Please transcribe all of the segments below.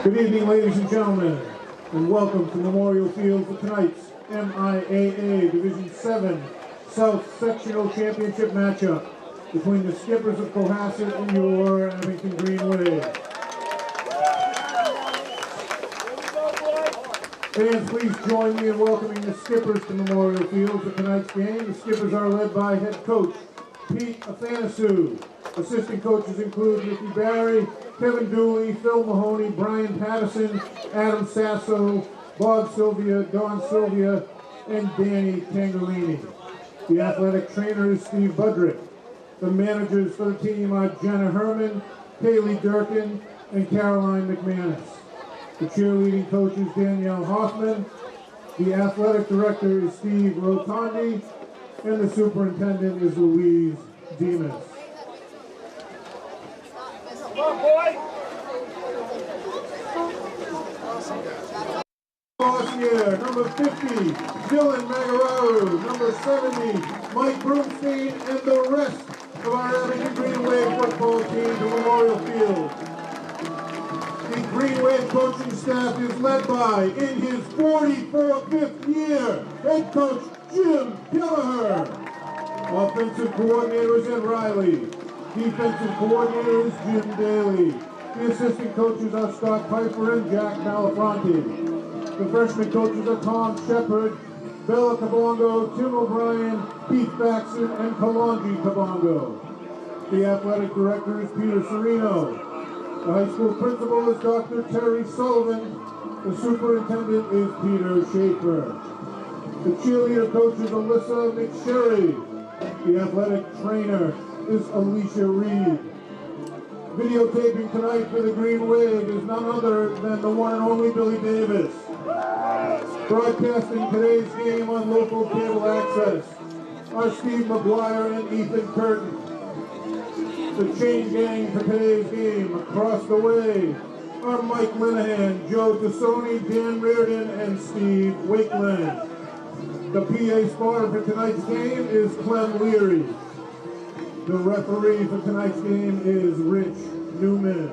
Good evening, ladies and gentlemen, and welcome to Memorial Field for tonight's MIAA Division 7 South Sectional Championship matchup between the Skippers of Cohasset and your Abington Green Wave. Fans, please join me in welcoming the Skippers to Memorial Field for tonight's game. The Skippers are led by head coach Pete Athanasu. Assistant coaches include Mickey Barry, Kevin Dooley, Phil Mahoney, Brian Patterson, Adam Sasso, Bob Sylvia, Don Sylvia, and Danny Tangalini. The athletic trainer is Steve Budrick. The managers for the team are Jenna Herman, Kaylee Durkin, and Caroline McManus. The cheerleading coach is Danielle Hoffman. The athletic director is Steve Rotondi, and the superintendent is Louise Demas. Come on, boy! Here, number 50, Dylan Magararu, number 70, Mike Broomstein, and the rest of our Abington Green Wave football team to Memorial Field. The Green Wave coaching staff is led by, in his 45th year, head coach Jim Kelleher. Offensive coordinator is Ed Riley. Defensive coordinator is Jim Daly. The assistant coaches are Scott Piper and Jack Malafronte. The freshman coaches are Tom Shepard, Bella Cabongo, Tim O'Brien, Keith Faxon, and Kalonji Cabongo. The athletic director is Peter Serino. The high school principal is Dr. Terry Sullivan. The superintendent is Peter Schaefer. The cheerleader coach is Alyssa McSherry. The athletic trainer is Alicia Reed. Videotaping tonight for the Green Wave is none other than the one and only Billy Davis. Broadcasting today's game on local cable access are Steve McGuire and Ethan Curtin. The chain gang for today's game across the way are Mike Linehan, Joe Tassoni, Dan Reardon, and Steve Wakeland. The PA spotter for tonight's game is Clem Leary. The referee for tonight's game is Rich Newman.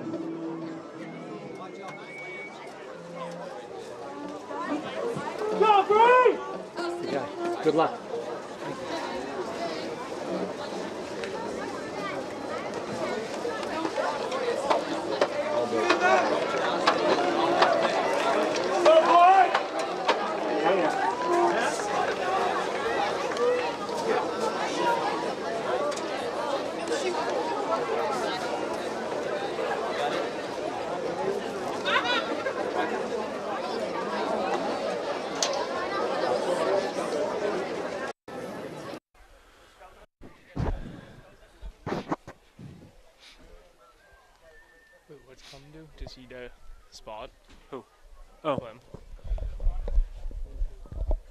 Go, Bree! Yeah, good luck. Go, boy! What's Clem do? Does he spot? Who? Oh. Clem.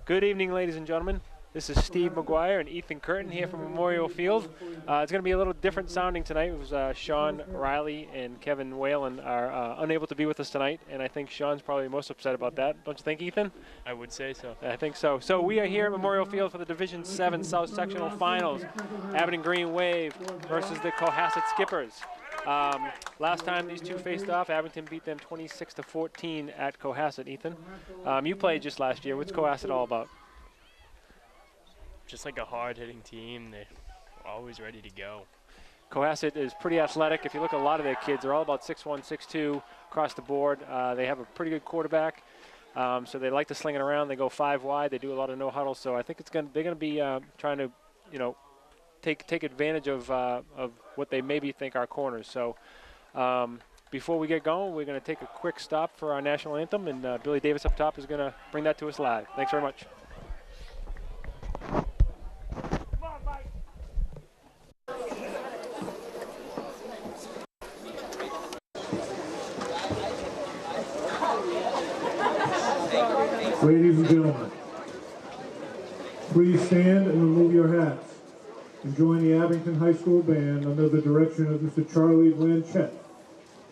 Good evening, ladies and gentlemen. This is Steve McGuire and Ethan Curtin here from Memorial Field. It's going to be a little different sounding tonight. It was Sean Riley and Kevin Whalen are unable to be with us tonight, and I think Sean's probably most upset about that. Don't you think, Ethan? I would say so. I think so. So we are here at Memorial Field for the Division 7 South Sectional Finals. Abington Green Wave versus the Cohasset Skippers. Last time these two faced off, Abington beat them 26-14 at Cohasset. Ethan, you played just last year. What's Cohasset all about? Just like a hard-hitting team, they're always ready to go. Cohasset is pretty athletic. If you look at a lot of their kids, they're all about 6'1", 6'2" across the board. They have a pretty good quarterback, so they like to sling it around. They go 5 wide. They do a lot of no huddle. So I think they're going to be trying to, take advantage of what they maybe think are corners. So before we get going, we're going to take a quick stop for our national anthem, and Billy Davis up top is going to bring that to us live. Thanks very much. Ladies and gentlemen, please stand and remove your hats and join the Abington High School Band under the direction of Mr. Charlie Blanchett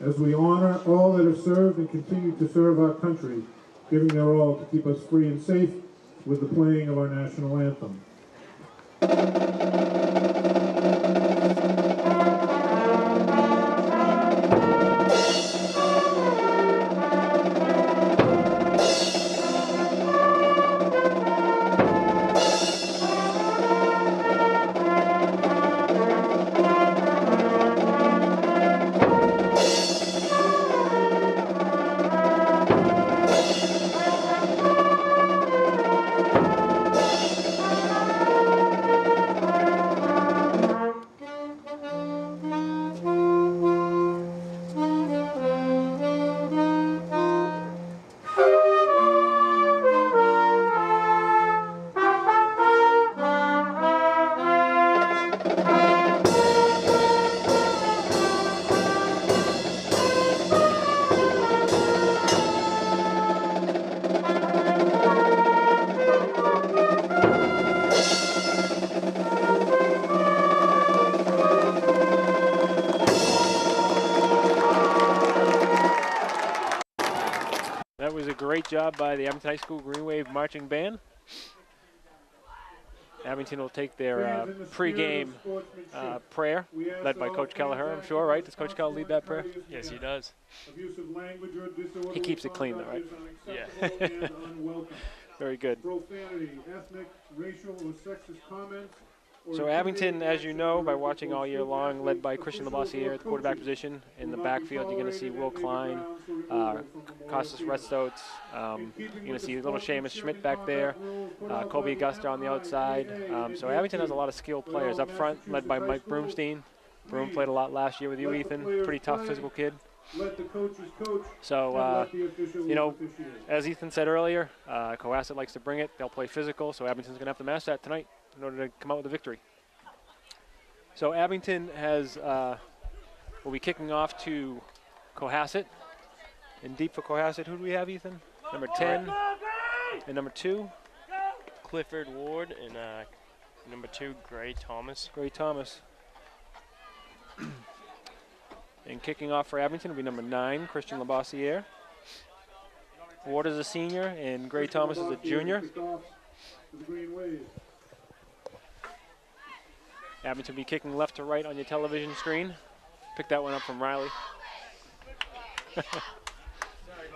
as we honor all that have served and continue to serve our country, giving their all to keep us free and safe with the playing of our national anthem. That was a great job by the Abington High School Green Wave Marching Band. Abington will take their pre-game prayer, led by Coach Kelleher, I'm sure, right? Does Coach Kelleher lead that prayer? Yes, he does. He keeps it clean, though, right? Yeah. Very good. Profanity, ethnic, racial, or sexist comments. So Abington, as you know, by watching all year long, led by Christian Labossiere at the quarterback position. In the backfield, you're going to see Will Klein, Costas Retzotes. You're going to see little Seamus Schmidt back there, Kobe Augusta on the outside. So Abington has a lot of skilled players up front, led by Mike Broomstein. Broom played a lot last year with you, Ethan. Pretty tough physical kid. So, you know, as Ethan said earlier, Cohasset likes to bring it. They'll play physical, so Abington's going to have to match that tonight in order to come out with a victory. So Abington will be kicking off to Cohasset. And deep for Cohasset, who do we have, Ethan? Number 10 and number 2. Clifford Ward and number 2, Gray Thomas. Gray Thomas. And kicking off for Abington will be number 9, Christian Labossiere. Ward is a senior and Gray Thomas is a junior. Abington will be kicking left to right on your television screen. Pick that one up from Riley.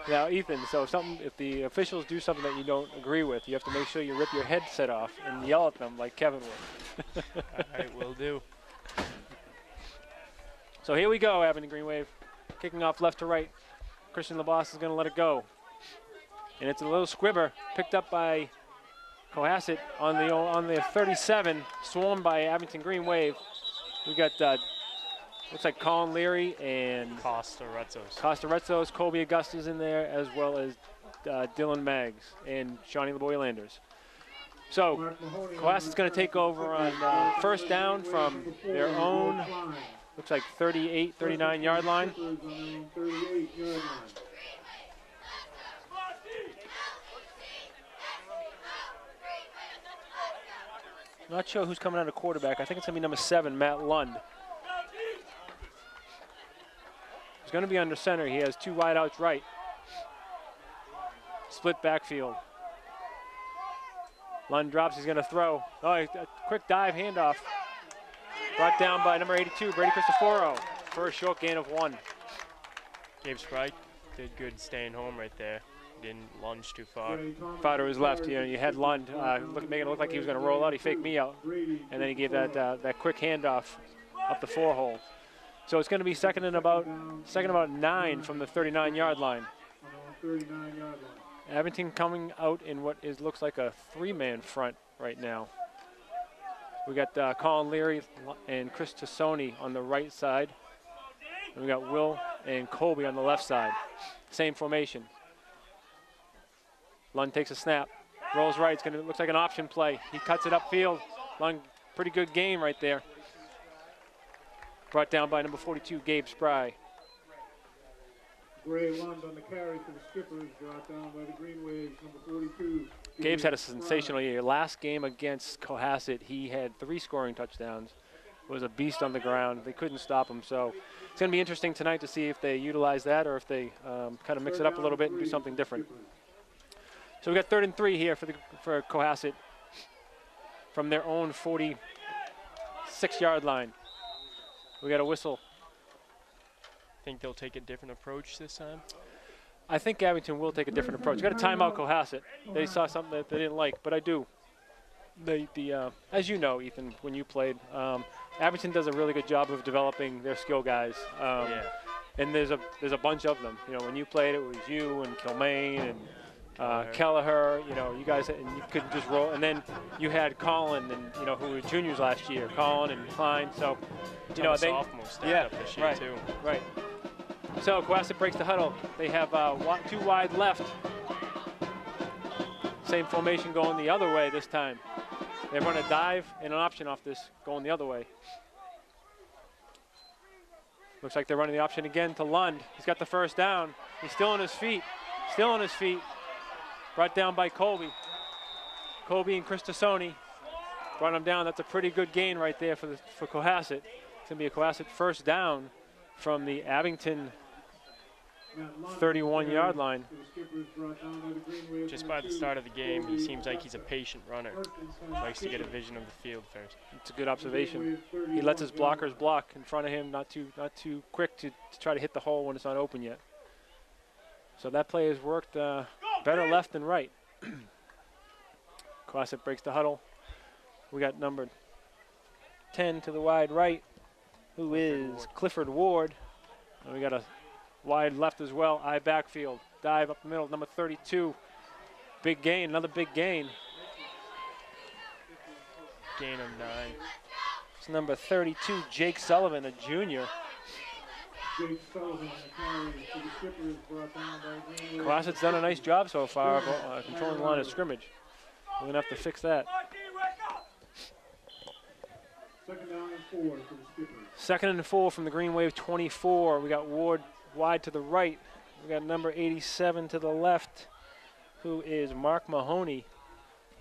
Now, Ethan, so if the officials do something that you don't agree with, you have to make sure you rip your headset off and yell at them like Kevin would. All right, will do. So here we go, Abington Green Wave. Kicking off left to right. Christian Labossiere is going to let it go. And it's a little squibber picked up by Cohasset on the 37, swarmed by Abington Green Wave. We got looks like Colin Leary and Costa Retzos, Kobe Augusta's in there, as well as Dylan Maggs and Shawnee LeBoy-Landers. So Cohasset's going to take over on first down from their own, looks like 38, 39 yard line. Not sure who's coming out of quarterback. I think it's going to be number 7, Matt Lund. He's going to be under center. He has 2 wideouts right. Split backfield. Lund drops. He's going to throw. Oh, a quick dive handoff. Brought down by number 82, Brady Cristoforo, for a short gain of 1. Gabe Sprite did good staying home right there. Didn't lunge too far. Far to his left. You know, you had Lund making it look like he was going to roll out. He faked me out, and then he gave that quick handoff up the 4-hole. So it's going to be second and about 9 from the 39-yard line. Abington coming out in what looks like a 3-man front right now. We got Colin Leary and Chris Tassoni on the right side, and we got Will and Colby on the left side. Same formation. Lund takes a snap, rolls right. It's looks like an option play. He cuts it upfield. Lund, pretty good game right there. Brought down by number 42, Gabe Spry. Gray Lund on the carry for the Skippers, brought down by the Green Waves, number 42. Gabe's had a sensational year. Last game against Cohasset, he had 3 scoring touchdowns. Was a beast on the ground. They couldn't stop him. So it's going to be interesting tonight to see if they utilize that or if they kind of mix it up a little bit and do something different. So we got 3rd and 3 here for Cohasset from their own 46-yard line. We got a whistle. Think they'll take a different approach this time? I think Abington will take a different approach. Got a timeout Cohasset. They saw something that they didn't like, but I do. As you know, Ethan, when you played, Abington does a really good job of developing their skill guys. Yeah. And there's a bunch of them. You know, when you played, it was you and Kilmaine and Kelleher, you know, you guys, and you couldn't just roll. And then you had Colin and, you know, who were juniors last year, Colin and Klein. So, you know, sophomore stepped up this year too. Right. So Cohasset breaks the huddle. They have 2 wide left. Same formation going the other way this time. They run a dive and an option off this going the other way. Looks like they're running the option again to Lund. He's got the first down. He's still on his feet. Still on his feet. Brought down by Colby. Colby and Chris Tassoni brought him down. That's a pretty good gain right there for Cohasset. It's going to be a Cohasset first down from the Abington 31-yard line. Just by the start of the game, he seems like he's a patient runner. Likes to get a vision of the field first. It's a good observation. He lets his blockers block in front of him, not too quick to try to hit the hole when it's not open yet. So that play has worked better left than right. Cohasset breaks the huddle. We got number 10 to the wide right, who is Clifford Ward. And we got a wide left as well, I backfield. Dive up the middle, number 32. Big gain, another big gain. Gain of 9. It's number 32, Jake Sullivan, a junior. Cohasset's done a nice job so far of controlling the line of scrimmage. We're going to have to fix that. Second and 4 from the Green Wave 24. We got Ward wide to the right. We got number 87 to the left, who is Mark Mahoney,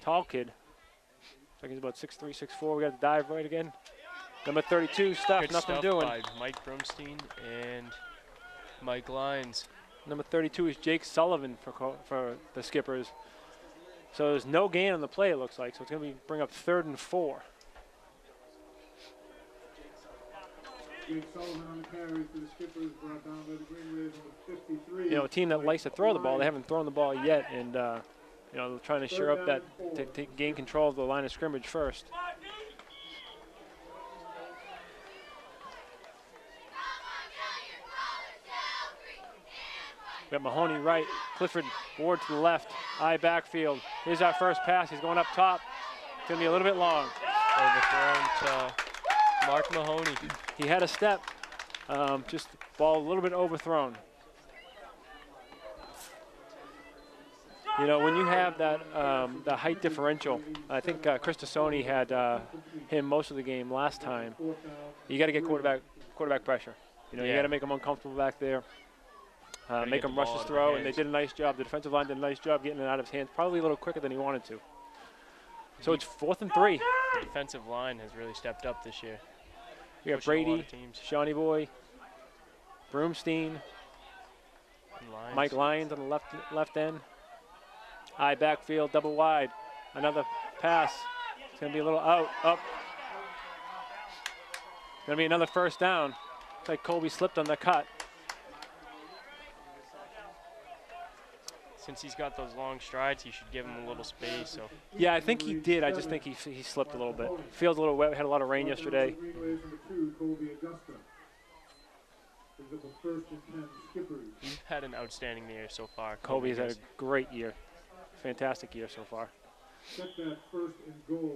tall kid. Looks like he's about 6'3", 6'4". We got to dive right again. Number 32, Good nothing stuff doing. by Mike Brumstein and Mike Lyons. Number 32 is Jake Sullivan for the Skippers. So there's no gain on the play, it looks like. So it's going to bring up 3rd and 4. You know, a team that likes to throw the ball, they haven't thrown the ball yet, and you know, they're trying to shore up that to gain control of the line of scrimmage first. We got Mahoney right, Clifford Ward to the left, I backfield. Here's our first pass. He's going up top. It's going to be a little bit long. Overthrown to Mark Mahoney. He had a step, just ball a little bit overthrown. You know, when you have that the height differential, I think Chris Tassoni had him most of the game last time. You got to get quarterback pressure. You know, you got to make him uncomfortable back there, make him rush his throw, and they did a nice job. The defensive line did a nice job getting it out of his hands, probably a little quicker than he wanted to. So it's 4th and 3. The defensive line has really stepped up this year. We got Brady, Shawnee Boy, Broomstein, Mike Lyons on the left end. I backfield, double wide. Another pass. It's going to be a little up. Going to be another first down. Looks like Colby slipped on the cut. Since he's got those long strides, you should give him a little space. So. Yeah, I think he did. I just think he slipped a little bit. Field's a little wet. We had a lot of rain yesterday. You've had an outstanding year so far. Colby's had a great year. Fantastic year so far.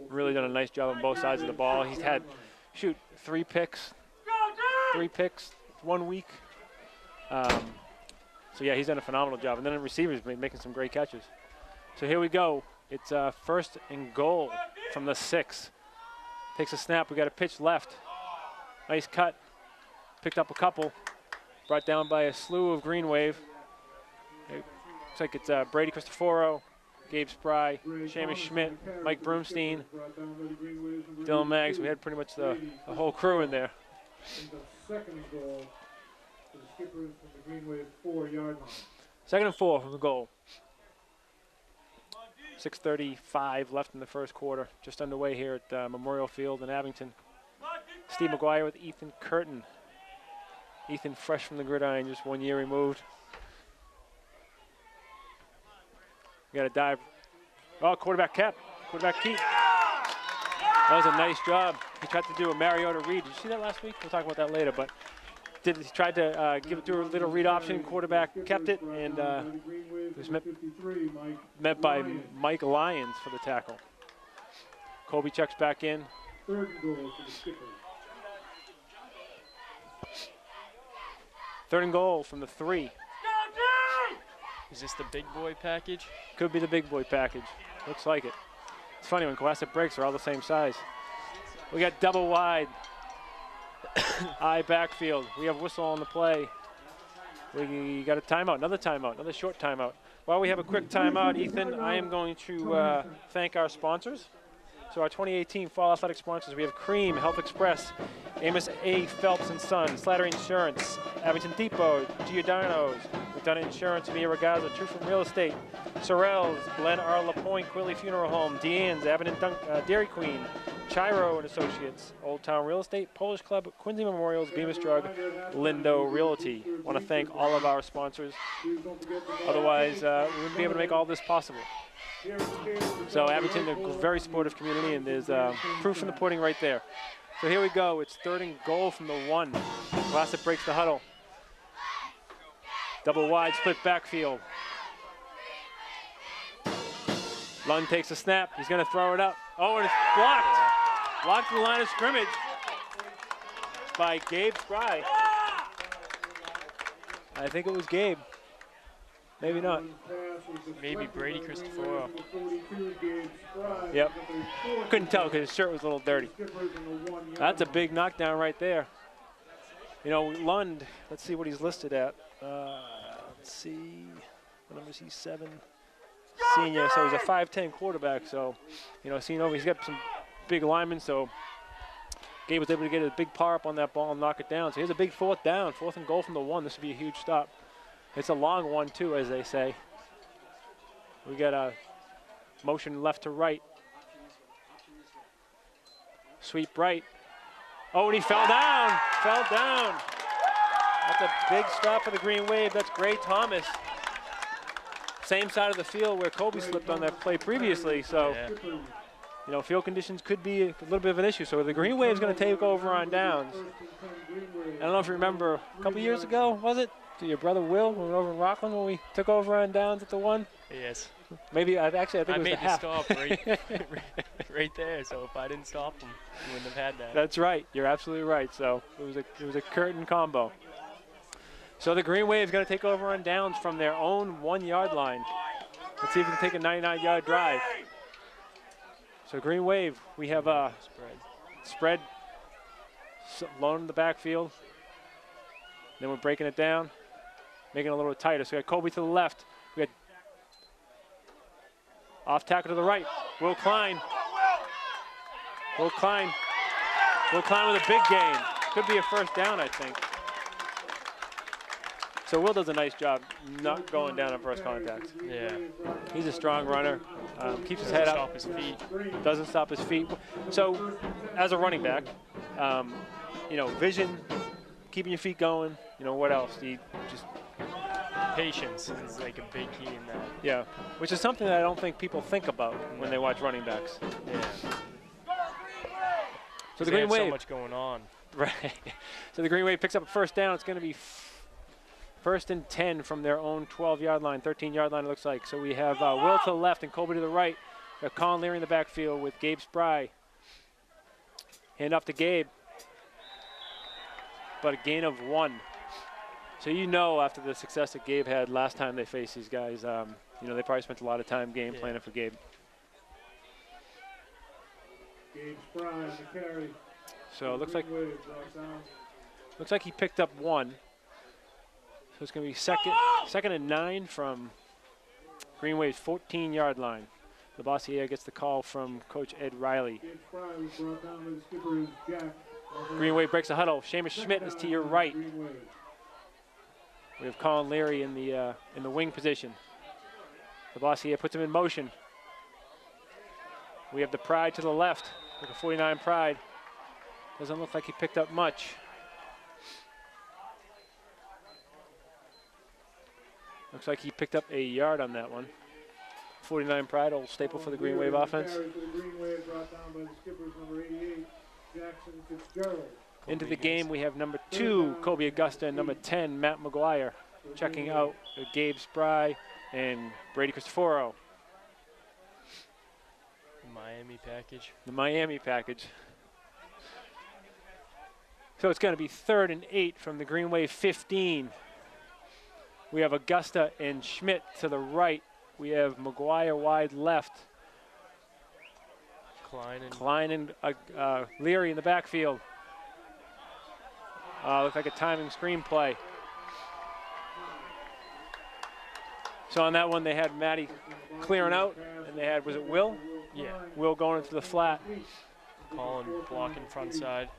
Really done a nice job on both sides of the ball. He's had, 3 picks. 3 picks, 1 week. So yeah, he's done a phenomenal job. And then the receivers making some great catches. So here we go. It's 1st and goal from the 6. Takes a snap. We got a pitch left. Nice cut. Picked up a couple. Brought down by a slew of Green Wave. It looks like it's Brady Cristoforo, Gabe Spry, Seamus Schmidt, Mike Broomstein, Dylan Maggs. We had pretty much the whole crew in there. 2nd and goal for the Skippers from the Green Wave 4-yard line. 2nd and 4 from the goal. 6:35 left in the first quarter. Just underway here at Memorial Field in Abington. Steve McGuire with Ethan Curtin. Ethan fresh from the gridiron, just 1 year removed. We got a dive. Oh, quarterback kept. Quarterback keep. That was a nice job. He tried to do a Mariota read. Did you see that last week? We'll talk about that later. But he tried to give it to a little read option. Quarterback kept it, and it was met by Mike Lyons for the tackle. Colby checks back in. 3rd and goal for the Skippers. 3rd and goal from the 3. Is this the big boy package? Could be the big boy package. Looks like it. It's funny when Cohasset breaks, they're all the same size. We got double wide. I backfield. We have whistle on the play. We got a timeout, another short timeout. While we have a quick timeout, Ethan, I am going to thank our sponsors. So our 2018 Fall Athletic sponsors, we have Cream, Health Express, Amos A. Phelps & Son, Slattery Insurance, Abington Depot, Giordano's, McDonough Insurance, Mia Ragazza, True from Real Estate, Sorrells, Glen R. LaPointe, Quilly Funeral Home, Deanne's, Abington Dairy Queen, Chiro and Associates, Old Town Real Estate, Polish Club, Quincy Memorials, Bemis Drug, Lindo Realty. I want to thank all of our sponsors. Otherwise, we wouldn't be able to make all this possible. So Abington, a very supportive community, and there's proof in the pudding right there. So here we go. It's 3rd and goal from the 1. Cohasset breaks the huddle. Double wide, split backfield. Lund takes a snap. He's going to throw it up. Oh, and it's blocked. Blocked to the line of scrimmage by Gabe Spry. I think it was Gabe. Maybe not. Maybe Brady Christopher. Yep. Couldn't tell because his shirt was a little dirty. That's a big knockdown right there. You know, Lund, let's see what he's listed at. Let's see. What number is he? 7. Senior, so he's a 5'10" quarterback. So, you know, he's got some big linemen. So Gabe was able to get a big power up on that ball and knock it down. So here's a big 4th down, 4th and goal from the 1. This would be a huge stop. It's a long one too, as they say. We got a motion left to right. Sweep right. Oh, and he fell down. Fell down. That's a big stop for the Green Wave. That's Gray Thomas. Same side of the field where Kobe slipped on that play previously. So, you know, field conditions could be a little bit of an issue. So the Green Wave is going to take over on downs. I don't know if you remember, a couple years ago, was it? To your brother Will, when we were over in Rockland when we took over on downs at the 1? Yes. Maybe, I think it was made the half. stop right there, so if I didn't stop him, we wouldn't have had that. That's right. You're absolutely right. So it was a curtain combo. So the Green Wave is going to take over on downs from their own 1-yard line. Let's see if we can take a 99-yard drive. So Green Wave, we have a spread low in the backfield. Then we're breaking it down, making it a little tighter. So we got Kobe to the left. We got off tackle to the right. Will Klein. Will Klein. Will Klein with a big gain. Could be a 1st down, I think. So Will does a nice job not going down on first contact. Yeah. He's a strong runner. Keeps his head up. Doesn't stop his feet. Doesn't stop his feet. So as a running back, you know, vision, keeping your feet going. You know, what else? You just Patience is like a big key in that. Yeah, which is something that I don't think people think about when they watch running backs. Yeah. So the Green Wave. So much going on. Right. So the Green Wave picks up a 1st down. It's going to be 1st and 10 from their own 12-yard line, 13-yard line it looks like. So we have Will to the left and Kobe to the right. Got Colin Leary in the backfield with Gabe Spry. Hand off to Gabe. But a gain of 1. So you know, after the success that Gabe had last time they faced these guys, you know, they probably spent a lot of time game planning for Gabe. Gabe Spry on the carry. So it looks like he picked up 1. So it's going to be second and 9 from Green Wave's 14-yard line. The Bossier gets the call from Coach Ed Riley. Gabe Spry was brought down by the skipper, Jack. Green Wave breaks a huddle. Seamus Schmidt is to your right. We have Colin Leary in the wing position. The Bossier puts him in motion. We have the Pride to the left, like a 49 Pride. Doesn't look like he picked up much. Looks like he picked up a yard on that one. 49 Pride, old staple for the Green Wave offense. Into the game, we have number 2, Kobe Augusta, and number 10, Matt McGuire, checking out Gabe Spry and Brady Cristoforo. Miami package. The Miami package. So it's going to be 3rd and 8 from the Green Wave 15. We have Augusta and Schmidt to the right. We have McGuire wide left. Klein and Leary in the backfield. Looks like a timing screenplay. So on that one, they had Matty clearing out, and they had, was it Will? Yeah. Will going into the flat. Colin blocking front side.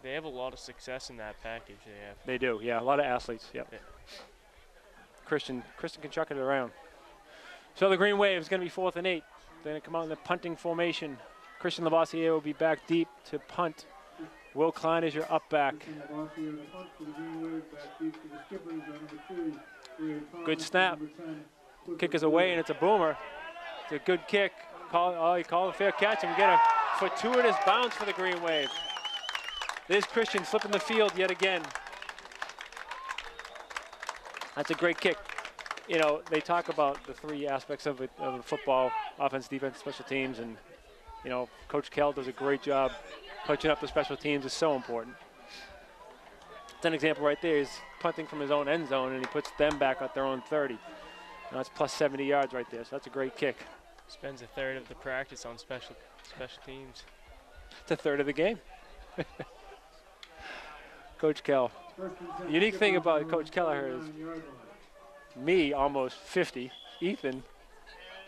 They have a lot of success in that package they have. They do, yeah, a lot of athletes, yep. Yeah. Christian can chuck it around. So the Green Wave is going to be 4th and 8. They're going to come out in the punting formation. Christian Lavoisier will be back deep to punt. Will Klein is your up back. Good snap. Kick is away and it's a boomer. It's a good kick. He called a fair catch and we get a fortuitous bounce for the Green Wave. There's Christian flipping the field yet again. That's a great kick. You know, they talk about the 3 aspects of it, of football: offense, defense, special teams, and you know, Coach Kell does a great job coaching up the special teams. Is so important. It's an example right there. He's punting from his own end zone and he puts them back at their own 30. Now that's plus 70 yards right there, so that's a great kick. Spends a third of the practice on special teams. It's a third of the game. Coach Kell. The unique thing about Coach Kelleher is me, almost 50. Ethan,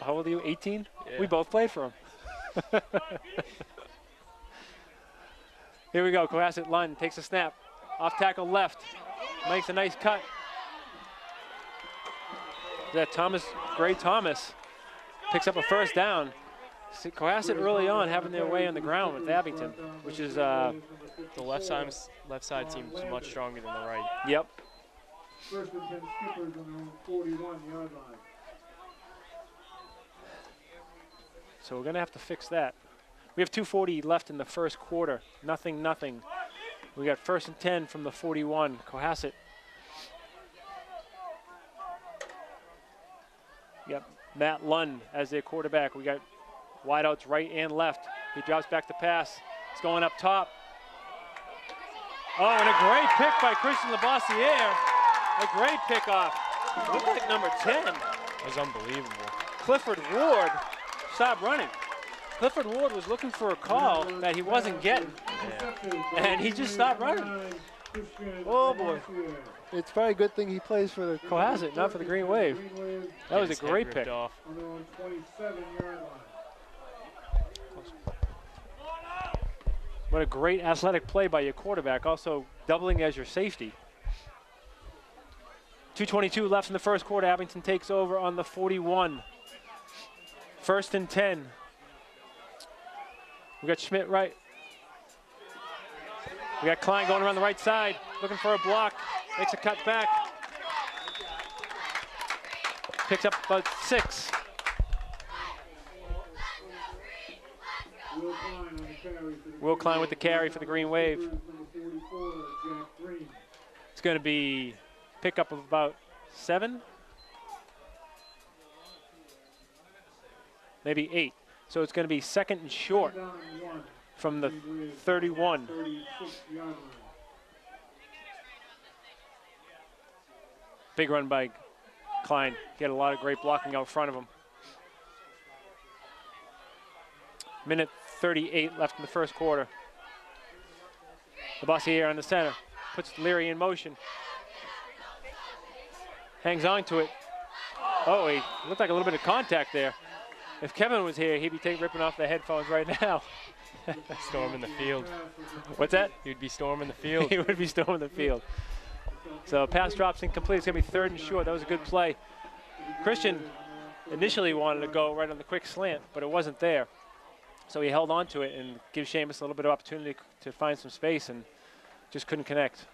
how old are you, 18? Yeah. We both played for him. Here we go, Cohasset Lund takes a snap. Off tackle left, makes a nice cut. That Gray Thomas picks up a first down. Cohasset early on having their way on the ground with Abington, which is the left side seems much stronger than the right. Yep. First and 10 skippers on their own 41-yard line. So we're gonna have to fix that. We have 2:40 left in the first quarter. Nothing. We got 1st and 10 from the 41. Cohasset. Yep. Matt Lund as their quarterback. We got wideouts right and left. He drops back to pass. It's going up top. Oh, and a great pick by Christian Lavoisier. A great pickoff. Looked like number 10. That was unbelievable. Clifford Ward stopped running. Clifford Ward was looking for a call that he wasn't getting. Yeah. And he just stopped running. Oh, boy. It's probably a good thing he plays for the Cohasset, not for the Green Wave. That was a great pick. Off. On their own 27-yard line. What a great athletic play by your quarterback, also doubling as your safety. 2:22 left in the first quarter. Abington takes over on the 41. 1st and 10. We got Schmidt right. We got Klein going around the right side, looking for a block. Makes a cut back. Picks up about 6. Will Klein with the carry for the Green Wave. It's going to be pickup of about 7, maybe 8. So it's going to be 2nd and short from the 31. Big run by Klein. He had a lot of great blocking out front of him. Minute 38 left in the first quarter. Lavoisier on the center. Puts Leary in motion. Hangs on to it. Oh, he looked like a little bit of contact there. If Kevin was here, he'd be ripping off the headphones right now. Storming the field. What's that? He'd be storming the field. He would be storming the field. So pass drops incomplete. It's going to be 3rd and short. That was a good play. Christian initially wanted to go right on the quick slant, but it wasn't there. So he held on to it and gives Seamus a little bit of opportunity to find some space and just couldn't connect.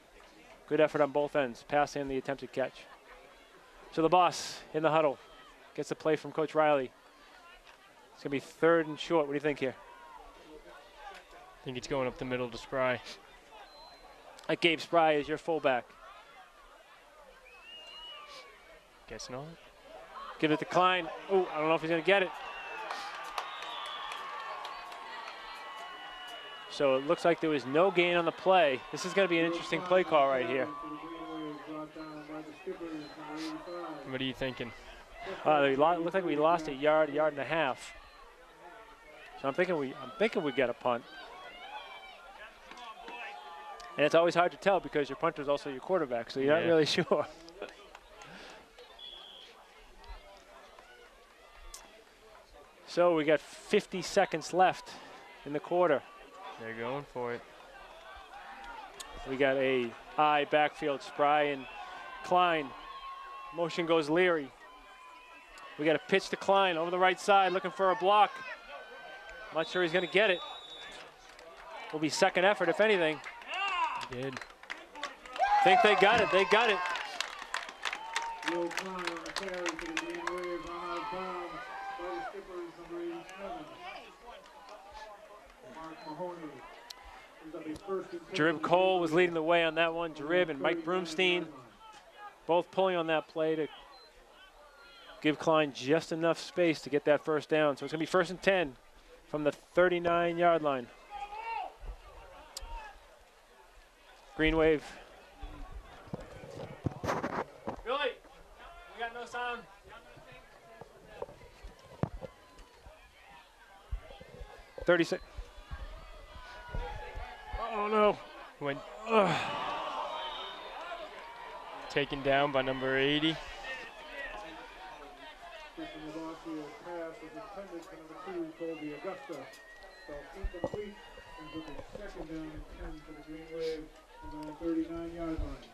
Good effort on both ends, pass and the attempted catch. So the boss in the huddle gets the play from Coach Riley. It's going to be 3rd and short. What do you think here? I think it's going up the middle to Spry. Gabe Spry is your fullback. Guess not. Give it to Klein. Oh, I don't know if he's going to get it. So it looks like there was no gain on the play. This is going to be an interesting play call right here. What are you thinking? It looks like we lost a yard and a half. So I'm thinking we get a punt. And it's always hard to tell because your punter is also your quarterback, so you're not really sure. So we got 50 seconds left in the quarter. They're going for it. We got a high backfield, Spry and Klein. Motion goes Leary. We got a pitch to Klein over the right side, looking for a block. Not sure he's going to get it. Will be second effort, if anything. He did. Think they got it. They got it. Will Klein on the carry to the Green Wave, run out of bounds by the Skippers, number 87. Mark Mahoney. Jarib Cole was leading the way on that one. Jarib and Mike Broomstein both pulling on that play to give Klein just enough space to get that first down. So it's going to be 1st and 10 from the 39-yard line. Green Wave. Billy, we got no sound. 36. Oh no. Went taken down by number 80. Pass was intended for number 2, Colby Augusta. So incomplete, and took a second down and 10 for the Green Wave on the 39-yard line.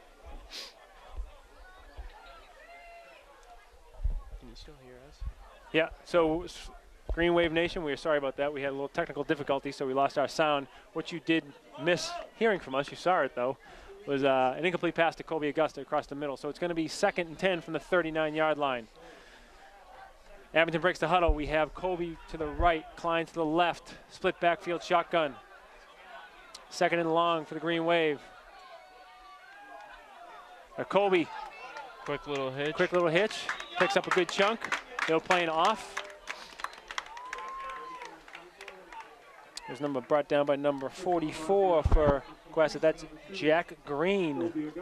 Can you still hear us? Yeah, so Green Wave Nation, we are sorry about that. We had a little technical difficulty, so we lost our sound. What you did miss hearing from us, you saw it though, was an incomplete pass to Colby Augusta across the middle. So it's going to be 2nd and 10 from the 39-yard line. Abington breaks the huddle. We have Colby to the right, Klein to the left. Split backfield shotgun. 2nd and long for the Green Wave. Colby. Quick little hitch. Quick little hitch. Picks up a good chunk. They're playing off. There's number brought down by number 44 for Cohasset. That's Jack Green.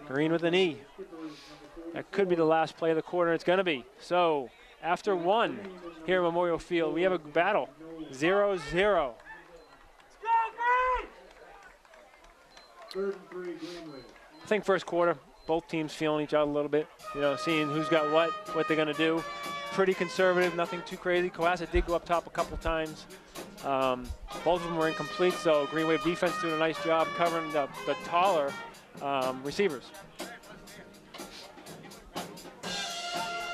Green with an E. That could be the last play of the quarter. It's going to be. So after 1 here at Memorial Field, we have a battle. 0-0. 3rd and 3, Green Wave. I think first quarter, both teams feeling each other a little bit. You know, seeing who's got what they're going to do. Pretty conservative, nothing too crazy. Cohasset did go up top a couple times. Both of them were incomplete, so Green Wave defense doing a nice job covering the taller receivers.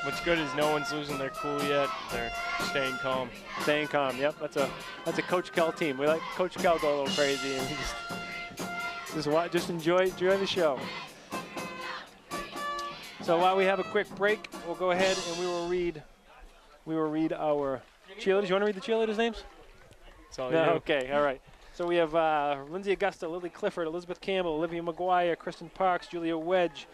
What's good is no one's losing their cool yet. They're staying calm. Staying calm, yep. That's a Coach Kell team. We let Coach Kell go a little crazy, and just enjoy the show. So while we have a quick break, we'll go ahead and we will read our cheerleaders. You want to read the cheerleaders' names? It's all No, you. okay, all right. So we have Lindsay Augusta, Lily Clifford, Elizabeth Campbell, Olivia McGuire, Kristen Parks, Julia Wedge,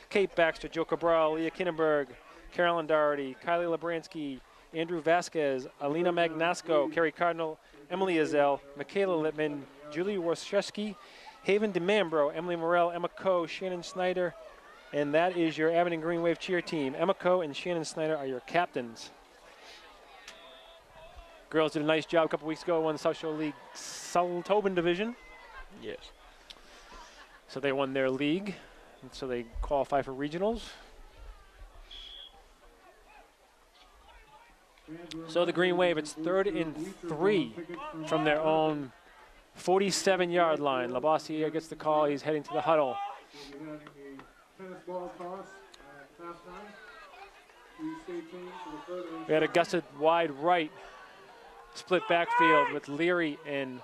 Kate Baxter, Joe Cabral, Leah Kinnenberg, Carolyn Doherty, Kylie Labransky, Andrew Vasquez, Alina Magnasco, Carrie Cardinal, Emily Azell, Michaela Littman, Julie Warszewski, Haven DeMambro, Emily Morell, Emma Coe, Shannon Snyder, and that is your Abington Green Wave cheer team. Emma Coe and Shannon Snyder are your captains. Girls did a nice job a couple weeks ago, won the South Shore League Tobin Division. Yes. So they won their league, and so they qualify for regionals. So the Green Wave, it's 3rd and 3 from their own 47-yard line. Labossiere gets the call. He's heading to the huddle. We had Augusta wide right. Split backfield with Leary and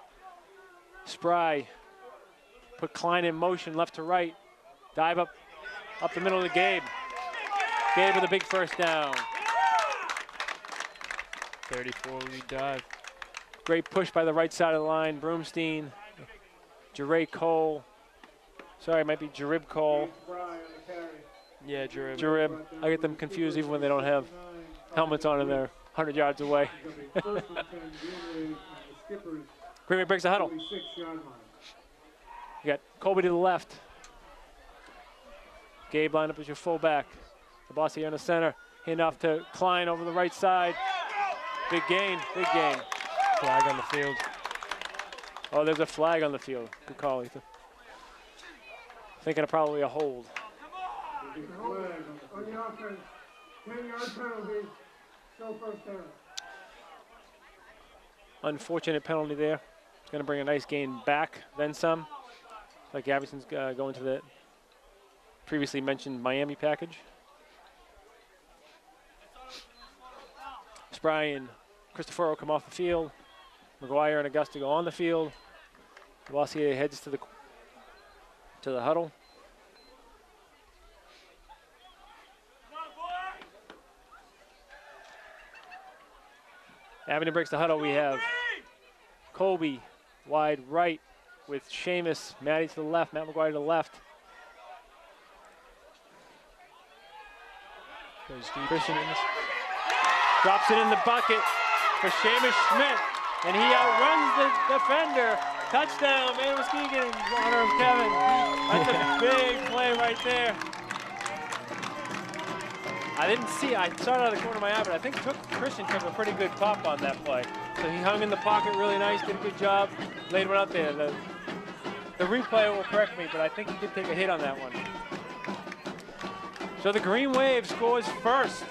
Spry. Put Klein in motion left to right. Dive up the middle to Gabe. Gabe with a big first down. 34 lead dive. Great push by the right side of the line. Broomstein, Jeray Cole. Sorry, it might be Jarib Cole. Yeah, Jarib. Jarib. I get them confused even when they don't have helmets on and they're 100 yards away. Green Wave breaks the huddle. You got Colby to the left. Gabe lined up as your fullback. The boss here in the center. Hand off to Klein over the right side. Big gain, big gain. Flag on the field. Oh, there's a flag on the field. Good call, Ethan. Thinking of probably a hold. On the offense, 10-yard penalty, no first down. Unfortunate penalty there. It's going to bring a nice gain back, then some. Like Abington's going to the previously mentioned Miami package. Spry and Cristoforo come off the field. McGuire and Augusta go on the field. Varsity heads to the huddle. Abington breaks the huddle. We have Colby wide right with Seamus, Matty to the left, Matt McGuire to the left. Christian drops it in the bucket for Seamus Schmidt, and he outruns the defender. Touchdown, man, Muskegon, in honor of Kevin. That's a big play right there. I didn't see, I saw it out of the corner of my eye, but I think Christian took a pretty good pop on that play. So he hung in the pocket really nice, did a good job, laid one out there. The replay will correct me, but I think he did take a hit on that one. So the Green Wave scores first.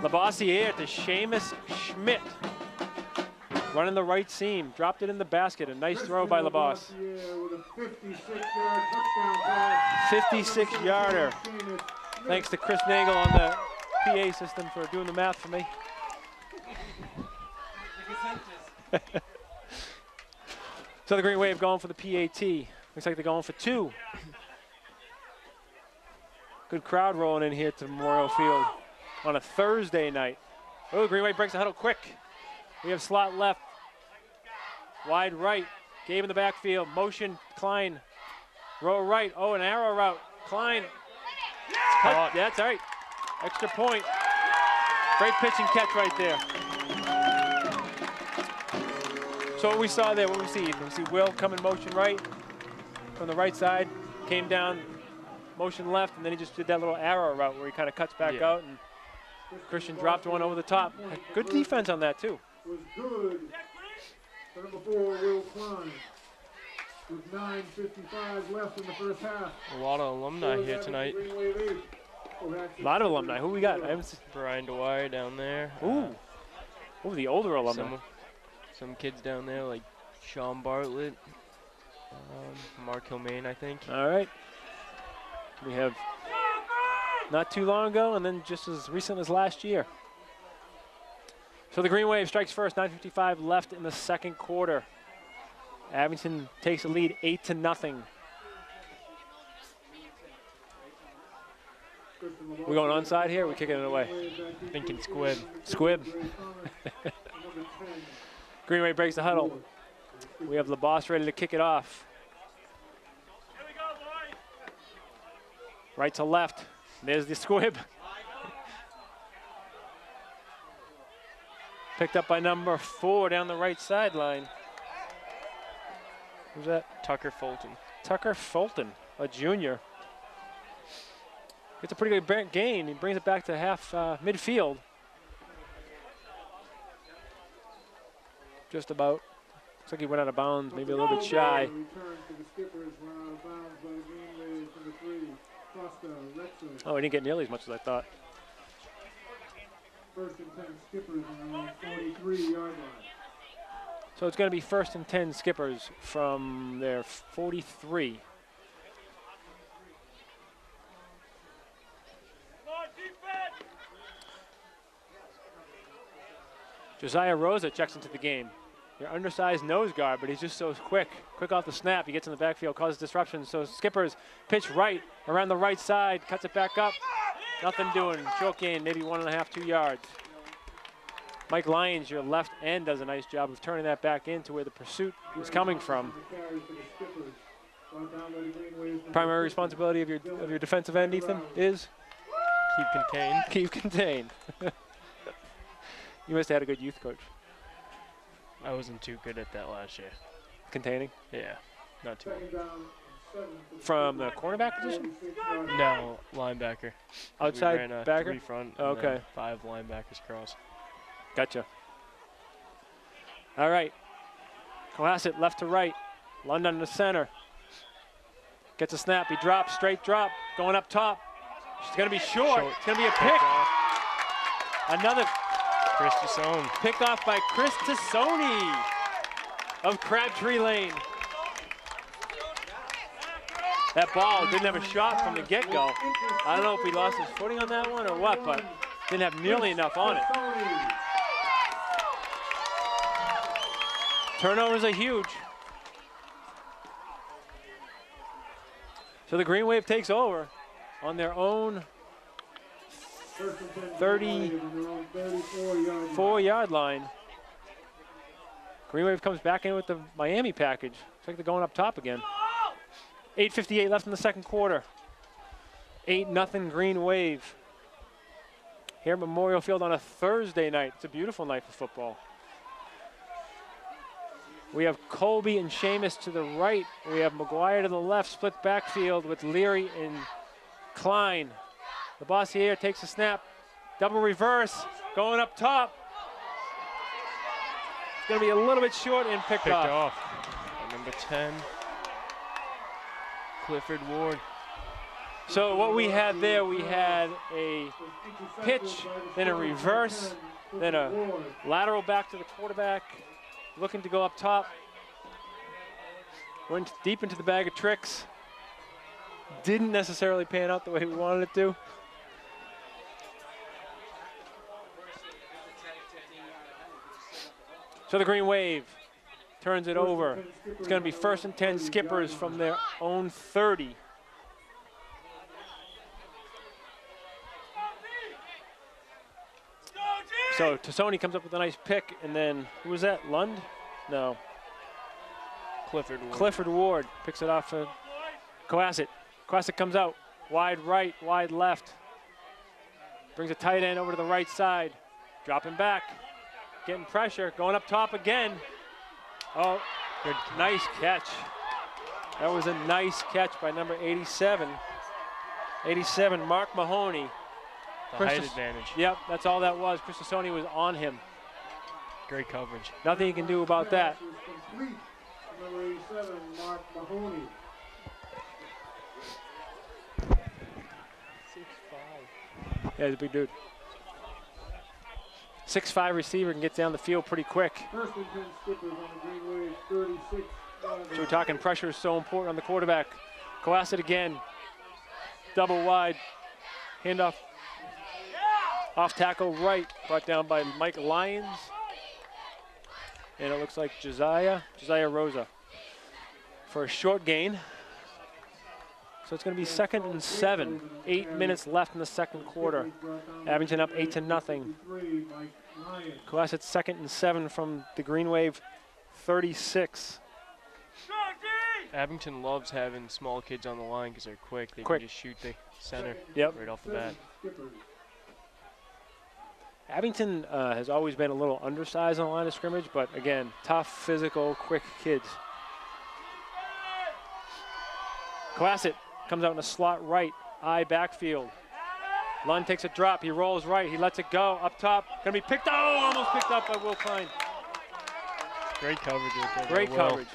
Labossiere to Seamus Schmidt. Running the right seam, dropped it in the basket. A nice throw by Laboss. 56-yarder. Thanks to Chris Nagel on the PA system for doing the math for me. So the Green Wave going for the PAT. Looks like they're going for 2. Good crowd rolling in here to Memorial Field on a Thursday night. Oh, Green Wave breaks the huddle quick. We have slot left, wide right, Gabe in the backfield, motion, Klein, row right, oh, an arrow route, Klein, cut, that's all right, extra point. Great pitch and catch right there. So what we saw there, what we see? We see Will come in motion right from the right side, came down, motion left, and then he just did that little arrow route where he kind of cuts back out, and Christian dropped one over the top. Good defense on that too. Was good. Number 4, Will Klein. With 9:55 left in the first half. A lot of alumni here tonight. A lot of alumni. Who we got? I haven't seen. Brian Dwyer down there. Ooh. Ooh, the older alumni. Some kids down there like Sean Bartlett, Mark Hillmain, I think. All right. We have not too long ago, and then just as recent as last year. So the Green Wave strikes first, 9:55 left in the second quarter. Abington takes a lead 8-0. We're going onside here, we're kicking it away. Thinking squib. Squib. Green Wave breaks the huddle. We have LaBosse ready to kick it off. Right to left. There's the squib. Picked up by number 4 down the right sideline. Who's that? Tucker Fulton. Tucker Fulton, a junior. Gets a pretty good gain. He brings it back to half midfield. Just about. Looks like he went out of bounds, maybe a little bit shy. Oh, he didn't get nearly as much as I thought. First and 10 Skippers on the 43-yard line. So it's going to be first and 10 Skippers from their 43. Josiah Rosa checks into the game. Your undersized nose guard, but he's just so quick. Quick off the snap, he gets in the backfield, causes disruption. So Skippers pitch right, around the right side, cuts it back up. Nothing doing, short gain, maybe 1.5, 2 yards. Mike Lyons, your left end, does a nice job of turning that back into where the pursuit was coming from. Primary responsibility of your defensive end, Ethan, is? Keep contained. Keep contained. You must have had a good youth coach. I wasn't too good at that last year. Containing? Yeah, not too well. From the cornerback position? No, linebacker. Outside we ran a backer? 3 front, oh, okay. 5 linebackers cross. Gotcha. All right. Cohasset left to right. London to center. Gets a snap. He drops, straight drop, going up top. She's going to be short. It's going to be a pick. Another Chris Tassone. Pickoff by Chris Tassone of Crabtree Lane. That ball didn't have a shot from the get-go. I don't know if he lost his footing on that one or what, but didn't have nearly enough on it. Turnovers are huge. So the Green Wave takes over on their own 34-yard line. Green Wave comes back in with the Miami package. Looks like they're going up top again. 8:58 left in the second quarter. 8-0 Green Wave. Here at Memorial Field on a Thursday night. It's a beautiful night for football. We have Colby and Seamus to the right. We have McGuire to the left, split backfield with Leary and Klein. The Bossier takes a snap. Double reverse, going up top. It's going to be a little bit short and picked off. By number 10, Clifford Ward. So what we had there, we had a pitch, then a reverse, then a lateral back to the quarterback, looking to go up top. Went deep into the bag of tricks. Didn't necessarily pan out the way we wanted it to. So the Green Wave turns it over. It's going to be 1st and 10 Skippers from their own 30. So Tassone comes up with a nice pick, and then, who was that, Lund? No. Clifford Ward. Clifford Ward picks it off of Cohasset. Cohasset comes out, wide right, wide left. Brings a tight end over to the right side. Dropping back, getting pressure, going up top again. Oh, good, nice catch. That was a nice catch by number 87. 87, Mark Mahoney. The height advantage. Yep, that's all that was. Chris Tassone was on him. Great coverage. Nothing you can do about that. Number 87, Mark Mahoney. 6'5". Yeah, he's a big dude. 6'5" receiver can get down the field pretty quick. 1st and 10 Skippers on the Green Wave, 36. So we're talking pressure is so important on the quarterback. Cohasset again. Double wide. Handoff. Off tackle right. Brought down by Mike Lyons. And it looks like Josiah Rosa for a short gain. So it's going to be 2nd and 7. 8 minutes left in the second quarter. Abington up 8-0. Cohasset 2nd and 7 from the Green Wave 36. Abington loves having small kids on the line because they're quick. They can just shoot the center right off the bat. Abington has always been a little undersized on the line of scrimmage, but again, tough, physical, quick kids. Cohasset comes out in a slot right, eye backfield. Lund takes a drop, he rolls right, he lets it go, up top, gonna be picked, almost picked up by Will Klein. Great coverage right there. Great coverage.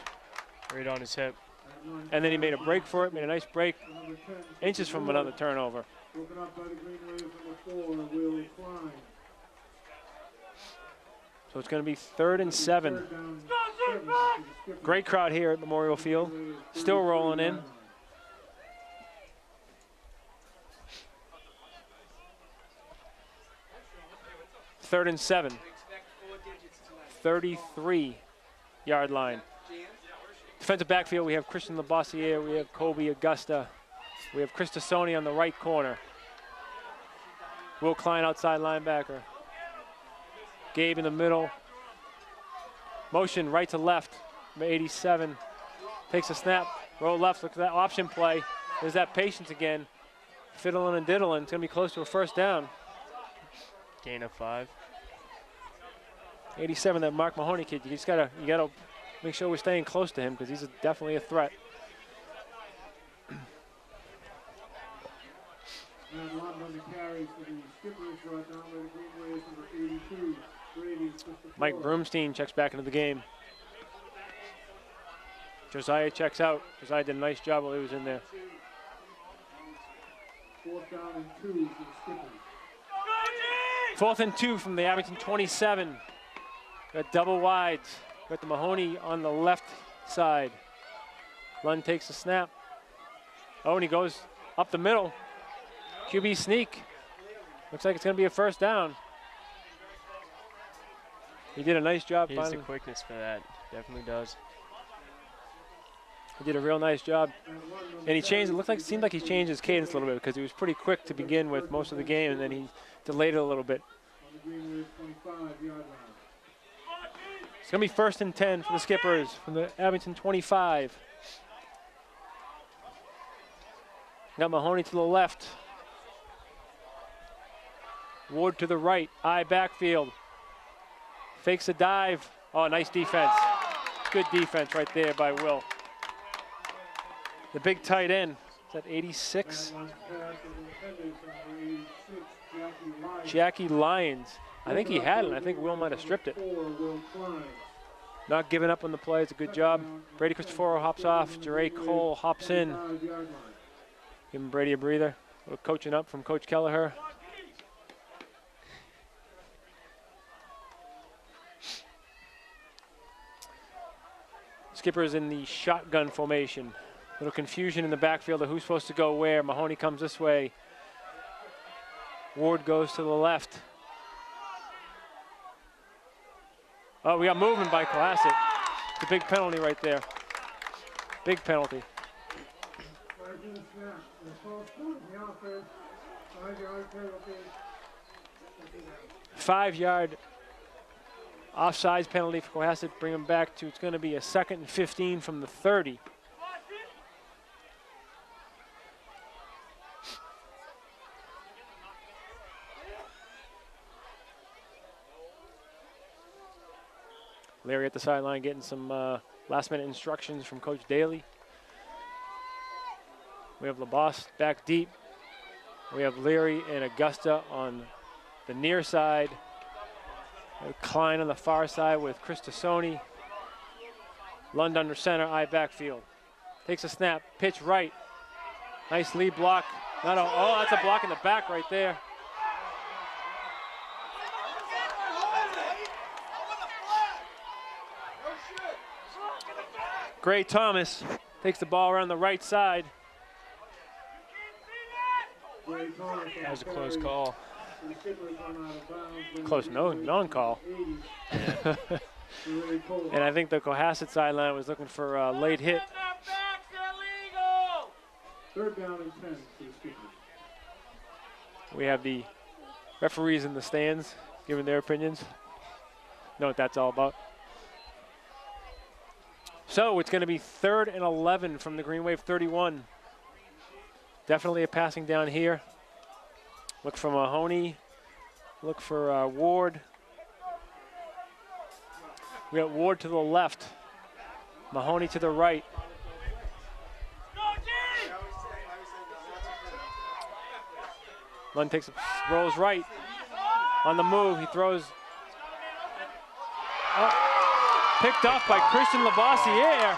Right on his hip. And then he made a break for it, made a nice break, inches from another turnover. Broken up by the Green Wave, number 4, Will Klein. So it's going to be 3rd and 7. Great crowd here at Memorial Field. Still rolling in. Third and 7. 33-yard line. Defensive backfield, we have Christian Labossiere, we have Colby Augusta, we have Chris Tassone on the right corner. Will Klein outside linebacker. Gabe in the middle. Motion right to left. Number 87 takes a snap. Roll left. Look at that option play. There's that patience again. Fiddling and diddling. It's going to be close to a 1st down. Gain of 5. 87, that Mark Mahoney kid. You gotta make sure we're staying close to him because he's definitely a threat. And London the carry for the Skippers brought down by the Green Wave, number 82. Mike Broomstein checks back into the game. Josiah checks out. Josiah did a nice job while he was in there. 4th down and 2 for the Skippers. 4th and 2 from the Abington 27. Got double wides. Got the Mahoney on the left side. Lund takes a snap. Oh, and he goes up the middle. QB sneak. Looks like it's going to be a first down. He did a nice job. He has the quickness for that. Definitely does. He did a real nice job. And he changed, seemed like he changed his cadence a little bit because he was pretty quick to begin with most of the game, and then he delayed it a little bit. It's going to be 1st and 10 for the Skippers from the Abington 25. Got Mahoney to the left. Ward to the right, eye backfield. Fakes a dive. Oh, nice defense. Good defense right there by Will. The big tight end, is that 86? Jackie Lyons. I think he had it. I think Will might have stripped it. Not giving up on the play. It's a good job. Brady Cristoforo hops off. Jeray Cole hops in. Giving Brady a breather. A little coaching up from Coach Kelleher. Skipper's in the shotgun formation. Little confusion in the backfield of who's supposed to go where. Mahoney comes this way. Ward goes to the left. Oh, we got movement by Cohasset. It's a big penalty right there. Big penalty. 5-yard offsides penalty for Cohasset. Bring him back to, it's going to be a 2nd and 15 from the 30. Larry at the sideline getting some last-minute instructions from Coach Daly. We have LaBosse back deep. We have Leary and Augusta on the near side. Klein on the far side with Chris Tassoni. Lund under center, eye backfield. Takes a snap, pitch right. Nice lead block. Oh, that's a block in the back right there. Gray Thomas takes the ball around the right side. That was a close call. Close non-call. And I think the Cohasset sideline was looking for a late hit. 3rd down and 10 to the Skippers. We have the referees in the stands giving their opinions. Know what that's all about. So it's going to be 3rd and 11 from the Green Wave 31. Definitely a passing down here. Look for Mahoney. Look for Ward. We got Ward to the left. Mahoney to the right. Lund rolls right. On the move, he throws. Picked off by Christian Labossiere.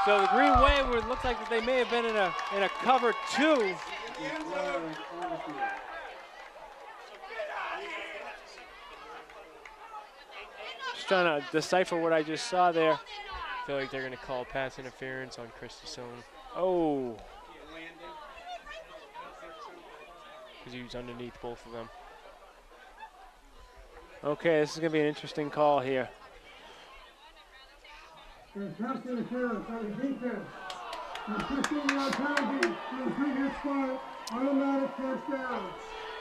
So the Green Wave would look like that they may have been in a cover 2. Just trying to decipher what I just saw there. I feel like they're going to call pass interference on Chris Tassoni. Oh. Because he was underneath both of them. Okay, this is going to be an interesting call here. Pass interference on the defense. 15-yard penalty to the previous spot. Automatic first down.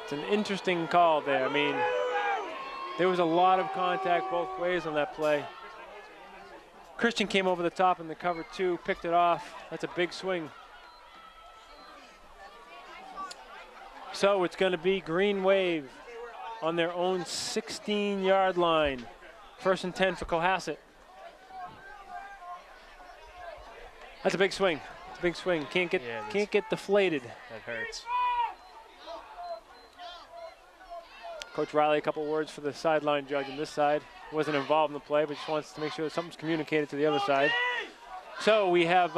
It's an interesting call there. I mean, there was a lot of contact both ways on that play. Christian came over the top in the cover 2, picked it off. That's a big swing. So it's going to be Green Wave on their own 16-yard line. 1st and 10 for Cohasset. That's a big swing. It's a big swing. Can't get deflated. That hurts. Coach Riley, a couple words for the sideline judge on this side. Wasn't involved in the play, but just wants to make sure that something's communicated to the other side. So we have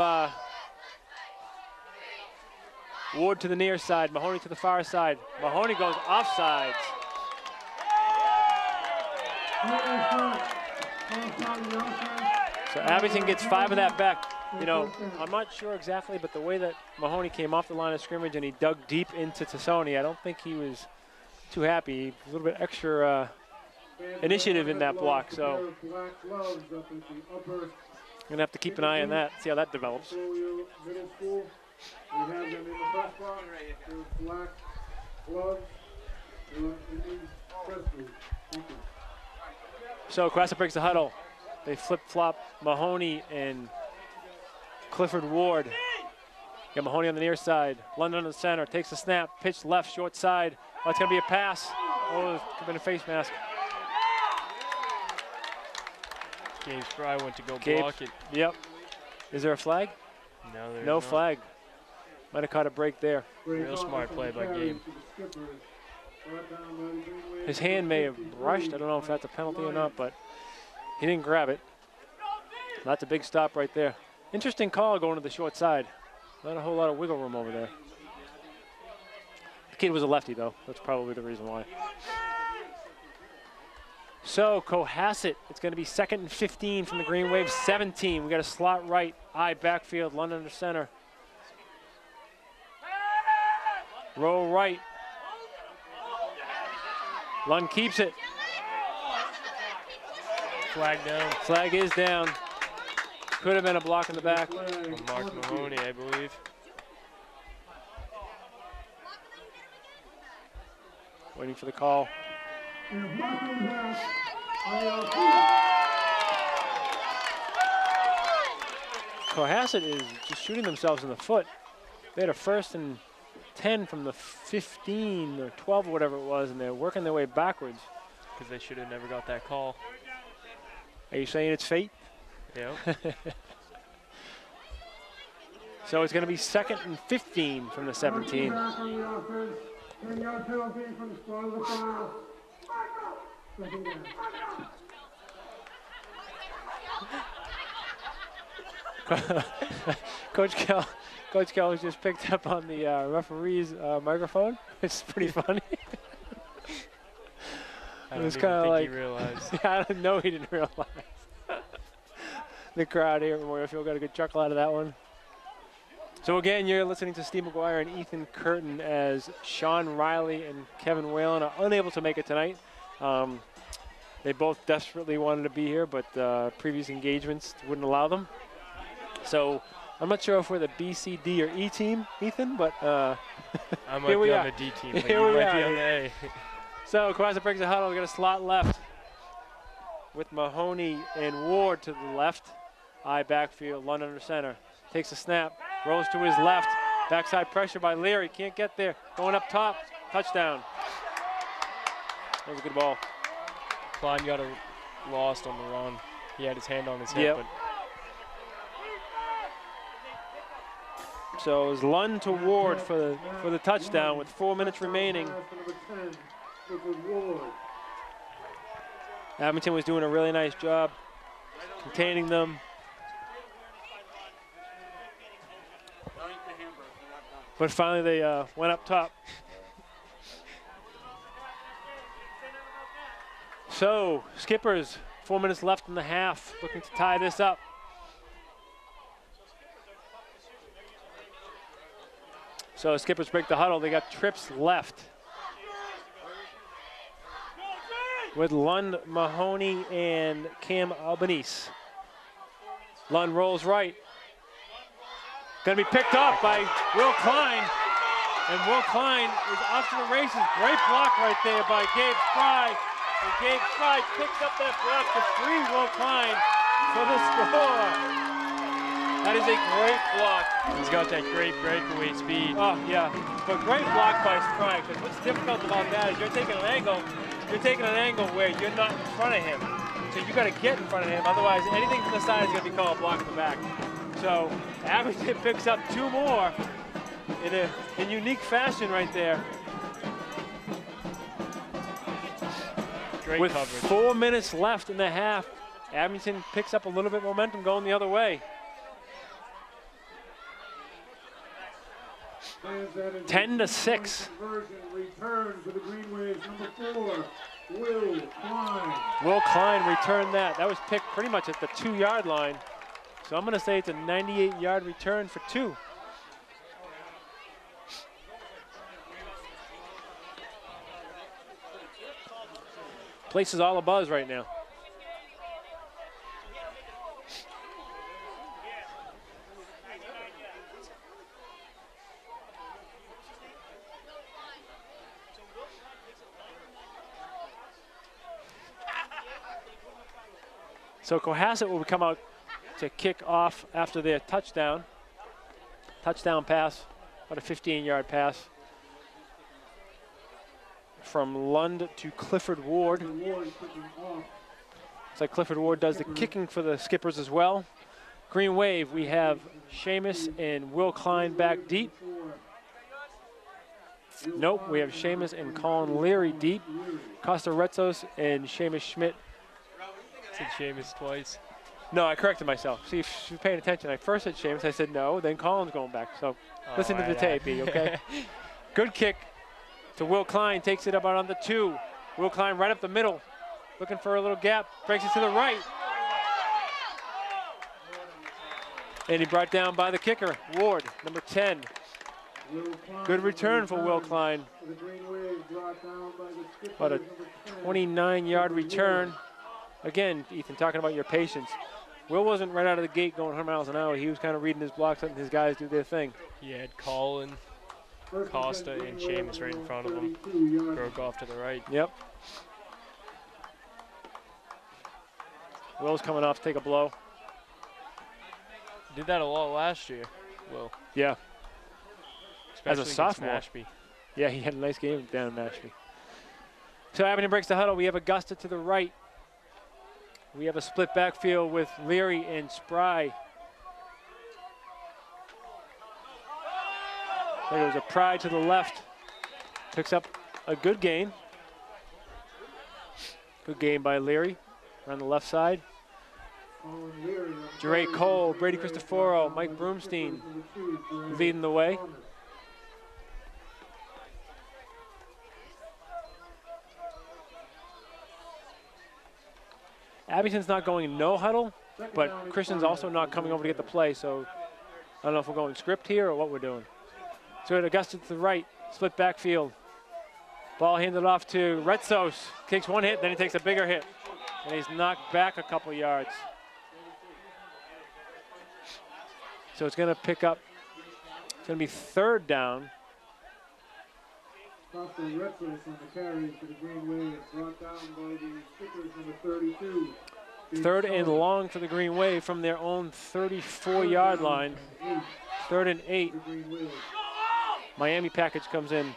Ward to the near side, Mahoney to the far side. Mahoney goes offsides. So Abington gets 5 of that back. You know, I'm not sure exactly, but the way that Mahoney came off the line of scrimmage and he dug deep into Tassoni, I don't think he was too happy. A little bit extra initiative in that block, so gonna have to keep an eye on that, see how that develops. So Cohasset breaks the huddle. They flip-flop Mahoney and Clifford Ward. Got Mahoney on the near side. London on the center. Takes the snap. Pitch left, short side. Oh, it's going to be a pass. Oh, it's been a face mask. Gabe Fry went to go block it. Yep. Is there a flag? No, there's no flag. Might have caught a break there. Real smart play by Gabe. His hand may have brushed. I don't know if that's a penalty or not, but he didn't grab it. That's a big stop right there. Interesting call going to the short side. Not a whole lot of wiggle room over there. The kid was a lefty, though. That's probably the reason why. So Cohasset, it's going to be 2nd and 15 from the Green Wave 17. We got a slot right, I backfield, London under center. Roll right. Lund keeps it. Flag down. Flag is down. Could have been a block in the back. Mark Mahoney, I believe. Waiting for the call. Cohasset is just shooting themselves in the foot. They had a 1st and 10 from the 15 or 12 or whatever it was, and they're working their way backwards. Because they should have never got that call. Are you saying it's fate? Yeah. So it's going to be 2nd and 15 from the 17. Coach Kell was just picked up on the referee's microphone. It's pretty funny. I don't even think he realized. Yeah, I don't know he didn't realize. The crowd here at Memorial Field got a good chuckle out of that one. So again, you're listening to Steve McGuire and Ethan Curtin as Sean Riley and Kevin Whalen are unable to make it tonight. They both desperately wanted to be here, but previous engagements wouldn't allow them. So I'm not sure if we're the B, C, D, or E team, Ethan, but I might be on the D team, but here you we might are. be on the A. So Cohasset breaks the huddle. We got a slot left with Mahoney and Ward to the left. I backfield, London under center. Takes a snap, rolls to his left. Backside pressure by Leary, can't get there. Going up top, touchdown. That was a good ball. Klein got lost on the run. He had his hand on his hip. Yep. But so it was Lund to Ward for the touchdown with 4 minutes remaining. Abington was doing a really nice job containing them. But finally they went up top. So Skippers, 4 minutes left in the half, looking to tie this up. So Skippers break the huddle. They got trips left with Lund, Mahoney, and Cam Albanese. Lund rolls right. Going to be picked up by Will Klein. And Will Klein is off to the races. Great block right there by Gabe Fry. And Gabe Fry picks up that block to free Will Klein for the score. That is a great block. he's got that great breakaway speed. Oh, yeah. But great block by Fry, because what's difficult about that is you're taking an angle where you're not in front of him. So you got to get in front of him. Otherwise, anything from the side is going to be called a block in the back. So Abington picks up 2 more in unique fashion right there. Great With coverage. 4 minutes left in the half, Abington picks up a little bit of momentum going the other way. 10-6. Conversion return for the Green Waves, number 4, Will Klein. Will Klein returned that. That was picked pretty much at the 2-yard line. So I'm going to say it's a 98-yard return for 2. Place is all abuzz right now. So Cohasset will come out to kick off after their touchdown. Touchdown pass, about a 15-yard pass from Lund to Clifford Ward. It's like Clifford Ward does the kicking for the Skippers as well. Green Wave, we have Seamus and Will Klein back deep. Nope, we have Seamus and Colin Leary deep. Costa Retzos and Seamus Schmidt. Said Seamus twice. No, I corrected myself. See if you're paying attention. I first said Seamus, I said no, then Colin's going back. So listen to the tape, okay? Good kick to Will Klein, takes it up out on the 2. Will Klein right up the middle, looking for a little gap, breaks it to the right. And he brought down by the kicker, Ward, number 10. Good return for Will Klein. About a 29-yard return. Again, Ethan, talking about your patience. Will wasn't right out of the gate going 100 miles an hour. He was kind of reading his blocks, letting his guys do their thing. He had Colin, Costa, and Seamus right in front of him. Broke off to the right. Yep. Will's coming off to take a blow. Did that a lot last year, Will. Yeah. Especially As a sophomore. Mashpee. Yeah, he had a nice game down in Mashpee. So Abington breaks the huddle. We have Augusta to the right. We have a split backfield with Leary and Spry. There goes a Pride to the left. Picks up a good gain. Good game by Leary around the left side. Jere Cole, Brady Cristoforo, Mike Broomstein leading the way. Abington's not going no huddle, but Christian's also not coming over to get the play, so I don't know if we're going script here or what we're doing. So Augusta to the right, split backfield. Ball handed off to Retzos, takes one hit, then he takes a bigger hit, and he's knocked back a couple yards. So it's going to pick up, it's going to be 3rd down. Costa Retzos on the carry for the Green Wave, brought down by the Skippers, number 32. 3rd and long for the Green Wave from their own 34-yard line. 3rd and 8. Miami package comes in.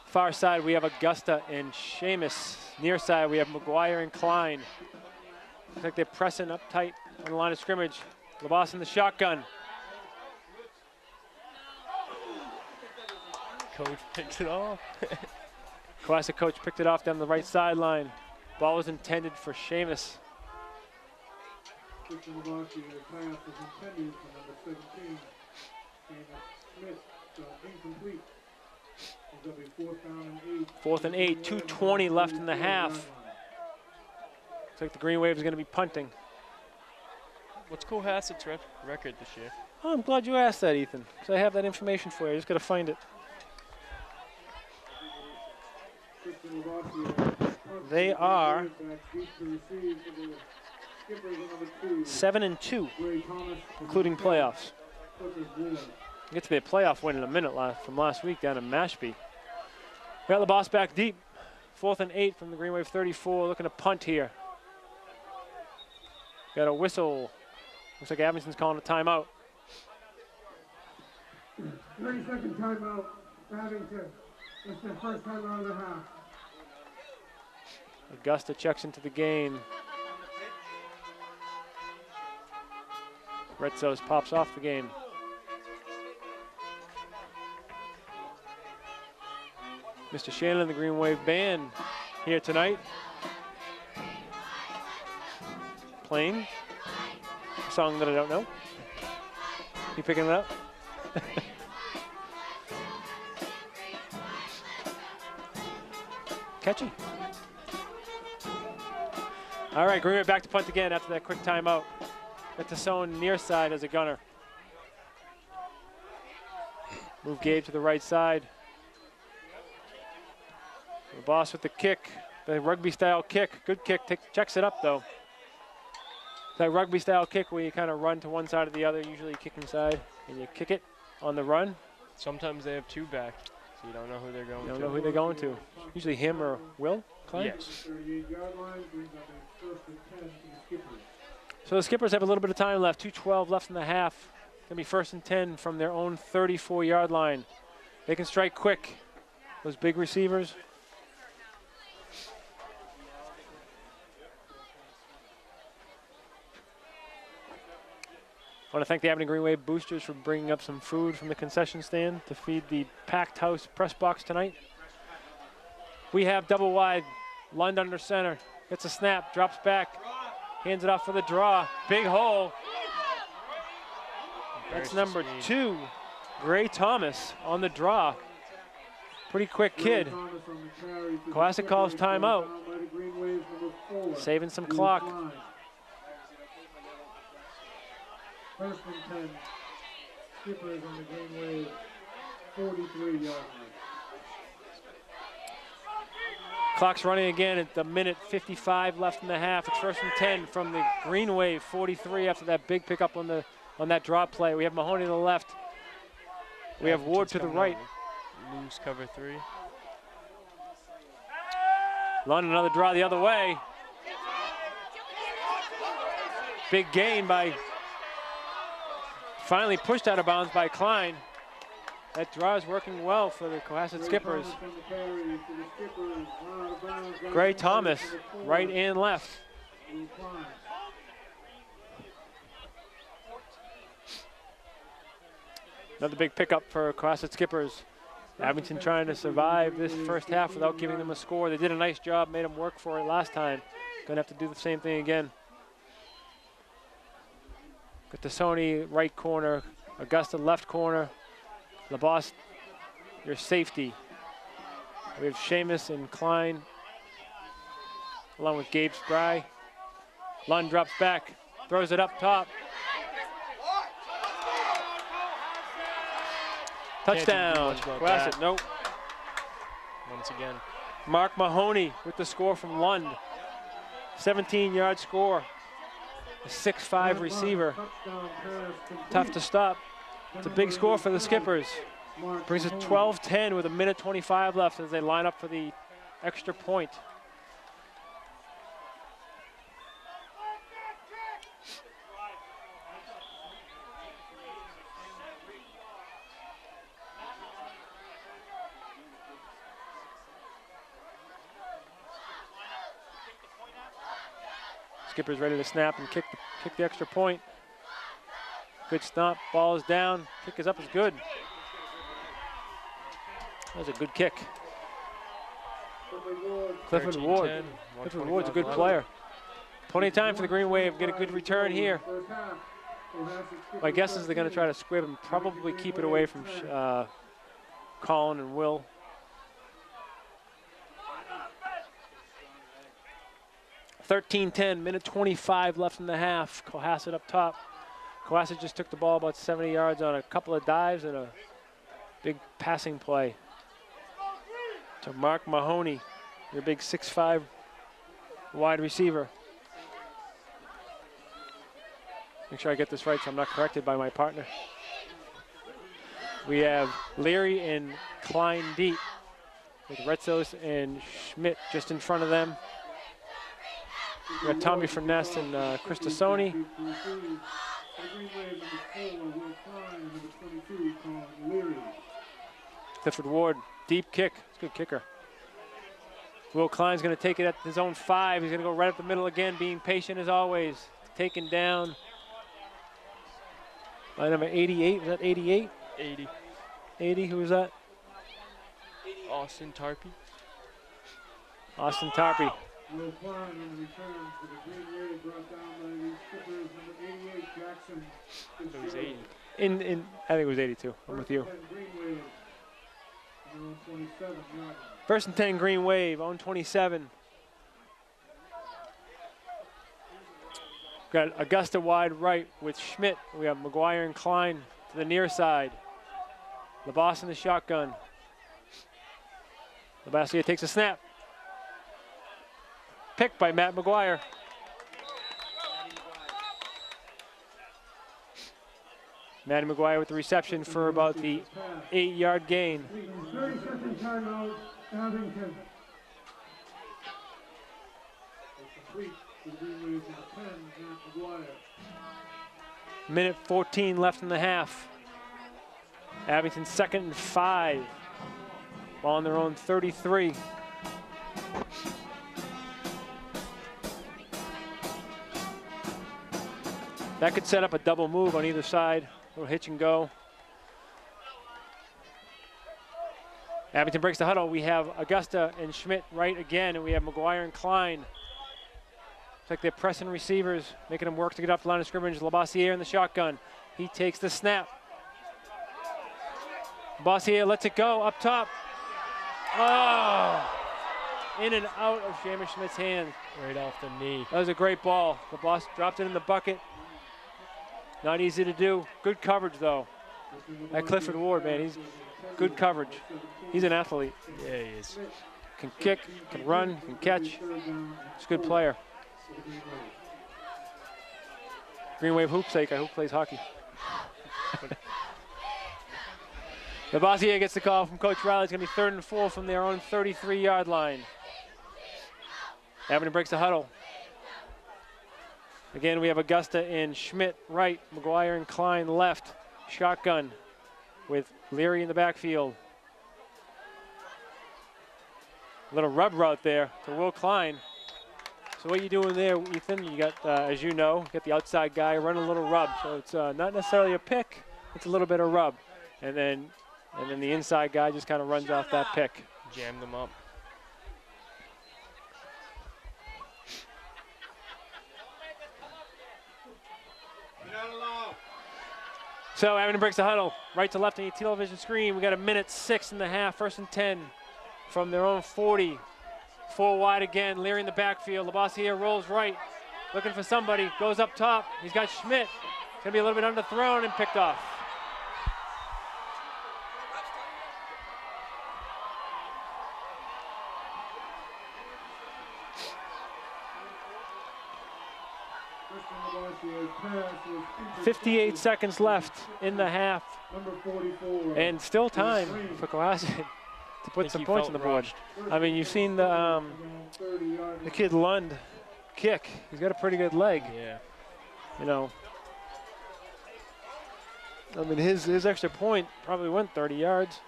Far side, we have Augusta and Seamus. Near side, we have McGuire and Klein. Looks like they're pressing up tight on the line of scrimmage. LaBosse in the shotgun. Coach picks it off. Cohasset coach picked it off down the right sideline. Ball was intended for Seamus. Incomplete. 4th and 8, 2:20 left in the half. Looks like the Green Wave is going to be punting. What's Cohasset's record this year? Oh, I'm glad you asked that, Ethan, because I have that information for you. I just got to find it. They are 7-2, including playoffs. We'll get to their playoff win in a minute from last week down in Mashpee. We got LaBosse back deep. 4th and 8 from the Green Wave 34, looking to punt here. Got a whistle. Looks like Abington's calling a timeout. 30-second timeout, Abington. That's their first timeout of the half. Augusta checks into the game. Retzos pops off the game. Mr. Shannon and the Green Wave Band here tonight. Playing a song that I don't know. You picking it up? Catchy. All right, Green Wave back to punt again after that quick timeout. Got Tassone near side as a gunner. Move Gabe to the right side. The boss with the kick, the rugby style kick. Good kick, checks it up though. That rugby style kick where you kind of run to one side or the other, usually kicking side, and you kick it on the run. Sometimes they have two back, so you don't know who they're going to. You don't know who they're going to. Usually him or Will, Klein? Yes. So the Skippers have a little bit of time left, 2:12 left in the half. Gonna be 1st and 10 from their own 34-yard line. They can strike quick, those big receivers. I want to thank the Abington Green Wave boosters for bringing up some food from the concession stand to feed the packed house press box tonight. We have double wide, Lund under center, gets a snap, drops back, hands it off for the draw, big hole. That's number 2, Gray Thomas on the draw. Pretty quick kid. Cohasset calls timeout, saving some clock. 1st and 10. Skippers on the Green Wave, 43-yard line. Clock's running again at the minute 55 left in the half. It's 1st and 10 from the Green Wave, 43 after that big pickup on that drop play. We have Mahoney to the left. We have Ward to the right. Loose cover 3. Lund another draw the other way. Big gain by, finally pushed out of bounds by Klein. That draw is working well for the Cohasset Skippers. Gray Thomas, right and left. Another big pickup for Cohasset Skippers. Abington trying to survive this first half without giving them a score. They did a nice job, made them work for it last time. Gonna have to do the same thing again. Got the Sony right corner, Augusta left corner, LaBosse, your safety. We have Seamus and Klein, along with Gabe Spry. Lund drops back, throws it up top. Touchdown, Cohasset, nope. Once again. Mark Mahoney with the score from Lund. 17-yard score. A 6'5" receiver. Tough to stop. It's a big score for the Skippers. Brings it 12-10 with a minute 25 left as they line up for the extra point. Skipper's ready to snap and kick the extra point. Good stomp, ball is down, kick is up, is good. That was a good kick. Clifford Ward. Clifford Ward's a good player. Plenty of time for the Green Wave, get a good return here. My guess is they're gonna try to squib and probably keep it away from Colin and Will. .13-10, minute 25 left in the half. Cohasset up top. Cohasset just took the ball about 70 yards on a couple of dives and a big passing play to Mark Mahoney, your big 6'5" wide receiver. Make sure I get this right so I'm not corrected by my partner. We have Leary and Klein deep with Retzos and Schmidt just in front of them. We got Tommy Furness and Krista Sony. Clifford Ward, deep kick. It's a good kicker. Will Klein's going to take it at his own 5. He's going to go right up the middle again, being patient as always. Taken down by number 88. Was that 88? 80. 80, who was that? Austin Tarpey. Austin Tarpey. Will Klein on the return for the Green Wave, brought down by the skippers, number 88, Jackson. It was 80. I think it was 82. I'm with you. Green Wave, number 27, yard. First and 10, Green Wave, on 27. Got Augusta wide right with Schmidt. We have McGuire and Klein to the near side. LaBosse in the shotgun. Labassier takes a snap. Picked by Matt McGuire. Matty McGuire with the reception for about the 8-yard gain. 30-second timeout, Abington. Complete the Green Wave to the 10, Matt McGuire. Minute 14 left in the half. Abington 2nd and 5. Ball on their own 33. That could set up a double move on either side. A little hitch and go. Abington breaks the huddle. We have Augusta and Schmidt right again, and we have McGuire and Klein. Looks like they're pressing receivers, making them work to get off the line of scrimmage. Labassier in the shotgun. He takes the snap. Labassier lets it go up top. Oh! In and out of Shamer Schmidt's hands. Right off the knee. That was a great ball. LaBosse dropped it in the bucket. Not easy to do. Good coverage, though. That Clifford Ward, man, he's good coverage. He's an athlete. Yeah, he is. Can kick, can run, can catch. He's a good player. Green Wave hoopsake, I hope plays hockey. Labassier gets the call from Coach Riley. It's going to be 3rd and 4 from their own 33-yard line. Abington breaks the huddle. Again, we have Augusta and Schmidt right, McGuire and Klein left. Shotgun with Leary in the backfield. A little rub route there to Will Klein. So what you doing there, Ethan? You got, as you know, you got the outside guy running a little rub. So it's not necessarily a pick, it's a little bit of rub. And then the inside guy just kind of runs off that pick. Jam them up. So Abington breaks the huddle. Right to left on your television screen. We got a minute 6 in the half. 1st and 10 from their own 40. 4 wide again. Leary in the backfield. Labassier rolls right. Looking for somebody. Goes up top. He's got Schmidt. It's going to be a little bit underthrown and picked off. Pass was 58 seconds left in the half. number 44. And still time for Cohasset to put some points on the board. I mean, you've seen the kid Lund kick. He's got a pretty good leg. Yeah. You know, I mean, his extra point probably went 30 yards.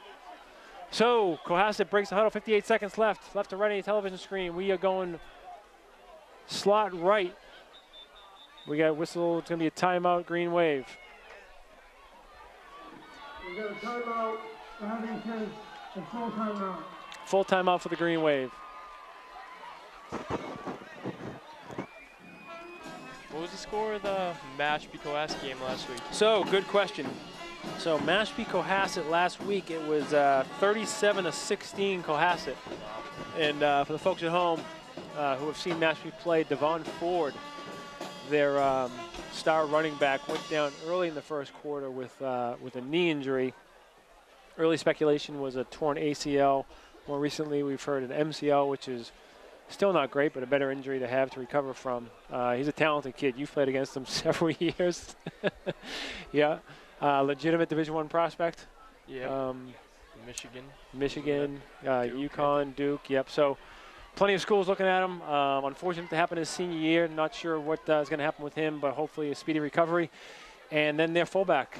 So Cohasset breaks the huddle. 58 seconds left. Left to right on your television screen. We are going slot right. We got a whistle. It's going to be a timeout, Green Wave. We got a timeout. Abington, a full timeout. Full timeout for the Green Wave. What was the score of the Mashpee Cohasset game last week? So, good question. So, Mashpee Cohasset last week, it was 37-16 Cohasset. And for the folks at home who have seen Mashpee play, Devon Ford, their star running back, went down early in the first quarter with a knee injury. Early speculation was a torn ACL. More recently, we've heard an MCL, which is still not great, but a better injury to have to recover from. He's a talented kid. You've played against him several years. Yeah, legitimate Division I prospect. Yeah. Michigan, UConn, Duke. Yep. So. Plenty of schools looking at him. Unfortunate to happen his senior year. Not sure what is going to happen with him, but hopefully a speedy recovery. And then their fullback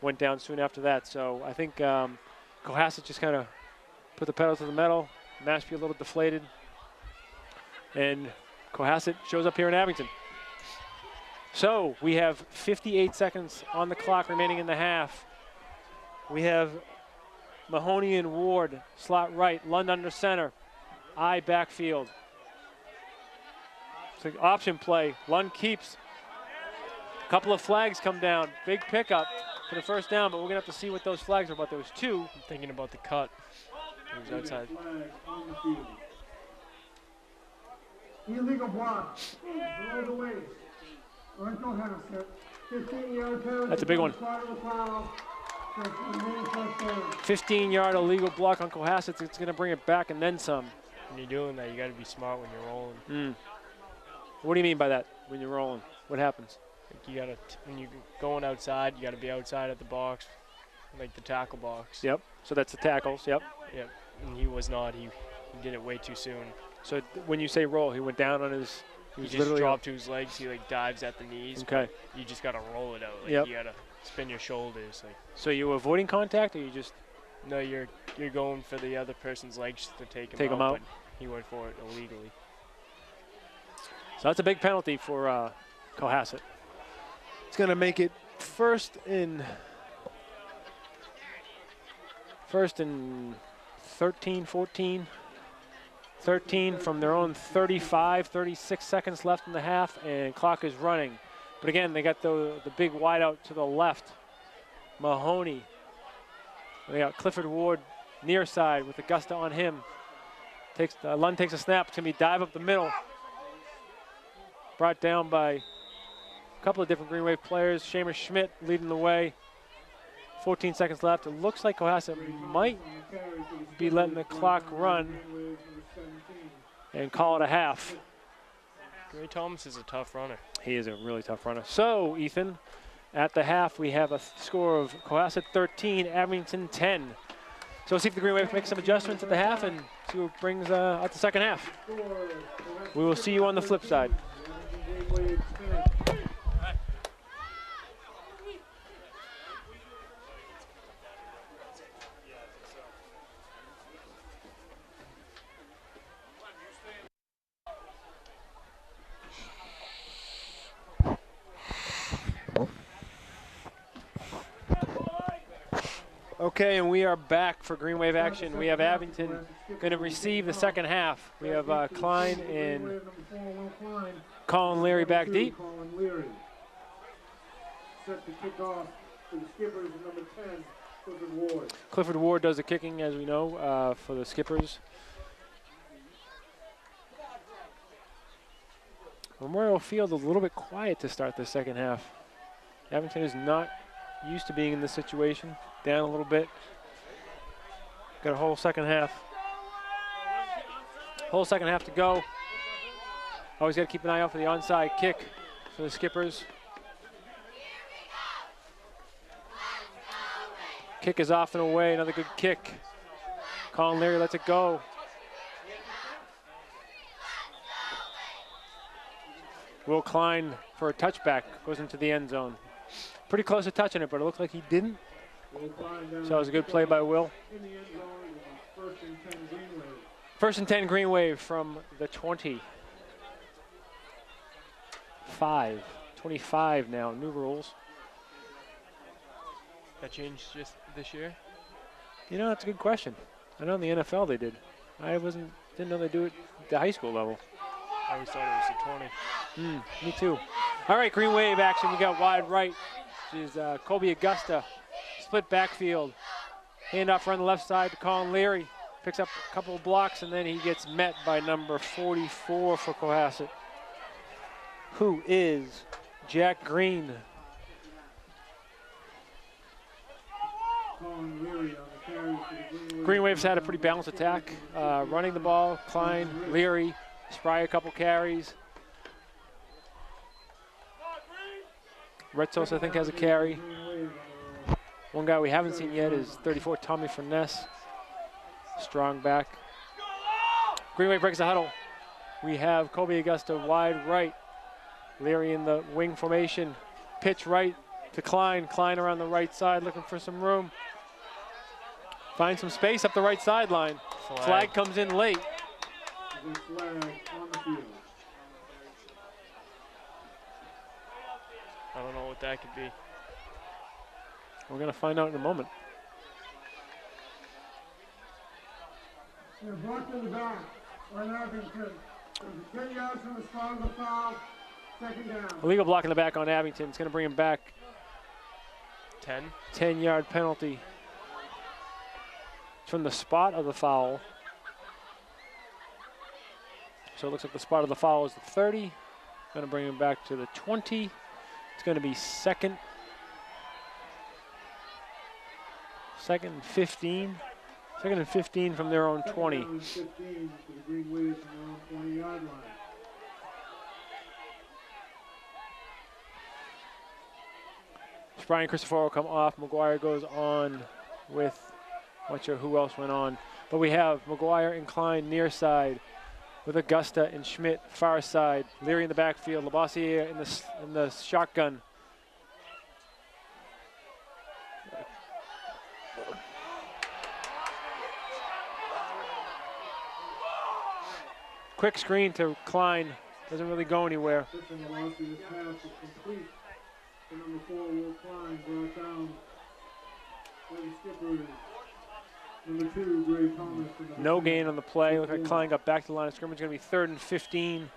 went down soon after that. So I think Cohasset just kind of put the pedal to the metal. Mashpee a little deflated. And Cohasset shows up here in Abington. So we have 58 seconds on the clock remaining in the half. We have Mahoney and Ward, slot right, Lund under center. I backfield. It's an option play. Lund keeps. A couple of flags come down. Big pickup for the first down, but we're going to have to see what those flags are about. There was 2. I'm thinking about the cut. He was outside. Illegal block. Below the waist. On Cohasset. 15-yard penalty. That's a big one. 15-yard illegal block on Cohasset. It's going to bring it back and then some. When you're doing that, you got to be smart when you're rolling. What do you mean by that? When you're rolling, what happens? Like you gotta, when you're going outside, you got to be outside at the box, like the tackle box. Yep. So that's the tackles. Yep. Yep. And he was not. He did it way too soon. So when you say roll, he went down on his. He just literally dropped to his legs. He like dives at the knees. Okay. You just got to roll it out. Like Yep. You got to spin your shoulders. Like. So you avoiding contact, or you just? No, you're going for the other person's legs to take him out. But he went for it illegally. So that's a big penalty for Cohasset. It's going to make it first and 13, 14. 13 from their own 35, 36 seconds left in the half, and clock is running. But again, they got the big wide out to the left. Mahoney. They got Clifford Ward near side with Augusta on him. Lund takes a snap. It's going to be dive up the middle. Brought down by a couple of different Green Wave players. Shamer Schmidt leading the way. 14 seconds left. It looks like Cohasset might be letting the clock run and call it a half. Gray Thomas is a tough runner. He is a really tough runner. So, Ethan, at the half, we have a score of Cohasset 13, Abington 10. So we'll see if the Green Wave makes some adjustments at the half and see what brings out the second half. We will see you on the flip side. Okay, and we are back for Green Wave action. We have Abington going to receive the second half. We have Klein and Colin Leary back deep. Set to kick off for the Skippers, number 10, Clifford Ward. Clifford Ward does the kicking, as we know, for the Skippers. Memorial Field a little bit quiet to start the second half. Abington is not used to being in this situation. Down a little bit. Got a whole second half. Whole second half to go. Always got to keep an eye out for the onside kick for the Skippers. Kick is off and away. Another good kick. Colin Leary lets it go. Will Klein for a touchback. Goes into the end zone. Pretty close to touching it, but it looked like he didn't. So that was a good play by Will. First and 10 Green Wave from the 20. 25 now, new rules. That changed just this year? You know, that's a good question. I know in the NFL they did. I didn't know they do it at the high school level. I always thought it was the 20. Me too. All right, Green Wave action. We got wide right. This is Kobe Augusta. Split backfield. Handoff on the left side to Colin Leary. Picks up a couple of blocks, and then he gets met by number 44 for Cohasset, who is Jack Green. Green Wave's had a pretty balanced attack. Running the ball, Klein, Leary, Spry a couple carries. Retzos, I think, has a carry. One guy we haven't seen yet is 34, Tommy Furness. Strong back. Green Wave breaks the huddle. We have Kobe Augusta wide right. Leary in the wing formation. Pitch right to Klein. Klein around the right side looking for some room. Finds some space up the right sideline. Flag comes in late. I don't know what that could be. We're going to find out in a moment. They're blocked in the back. on Abington. 10 yards from the spot of the foul. Second down. Illegal block in the back on Abington. It's going to bring him back. 10. 10-yard penalty from the spot of the foul. So it looks like the spot of the foul is the 30. Going to bring him back to the 20. It's going to be second and 15. Second and 15 from their own 20. 15 to the Green Waves from their own 20-yard line. Brian Cristoforo come off. McGuire goes on with, not sure who else went on, but we have McGuire and Klein near side with Augusta and Schmidt far side. Leary in the backfield. Labossiere in the shotgun. Quick screen to Klein. Doesn't really go anywhere. Pushing the loss of this pass is complete. The number 4, Will Klein, brought down by the skippers. Number 2, Gray Thomas. No gain on the play. Look like Klein got back to the line of scrimmage. Going to be 3rd and 15.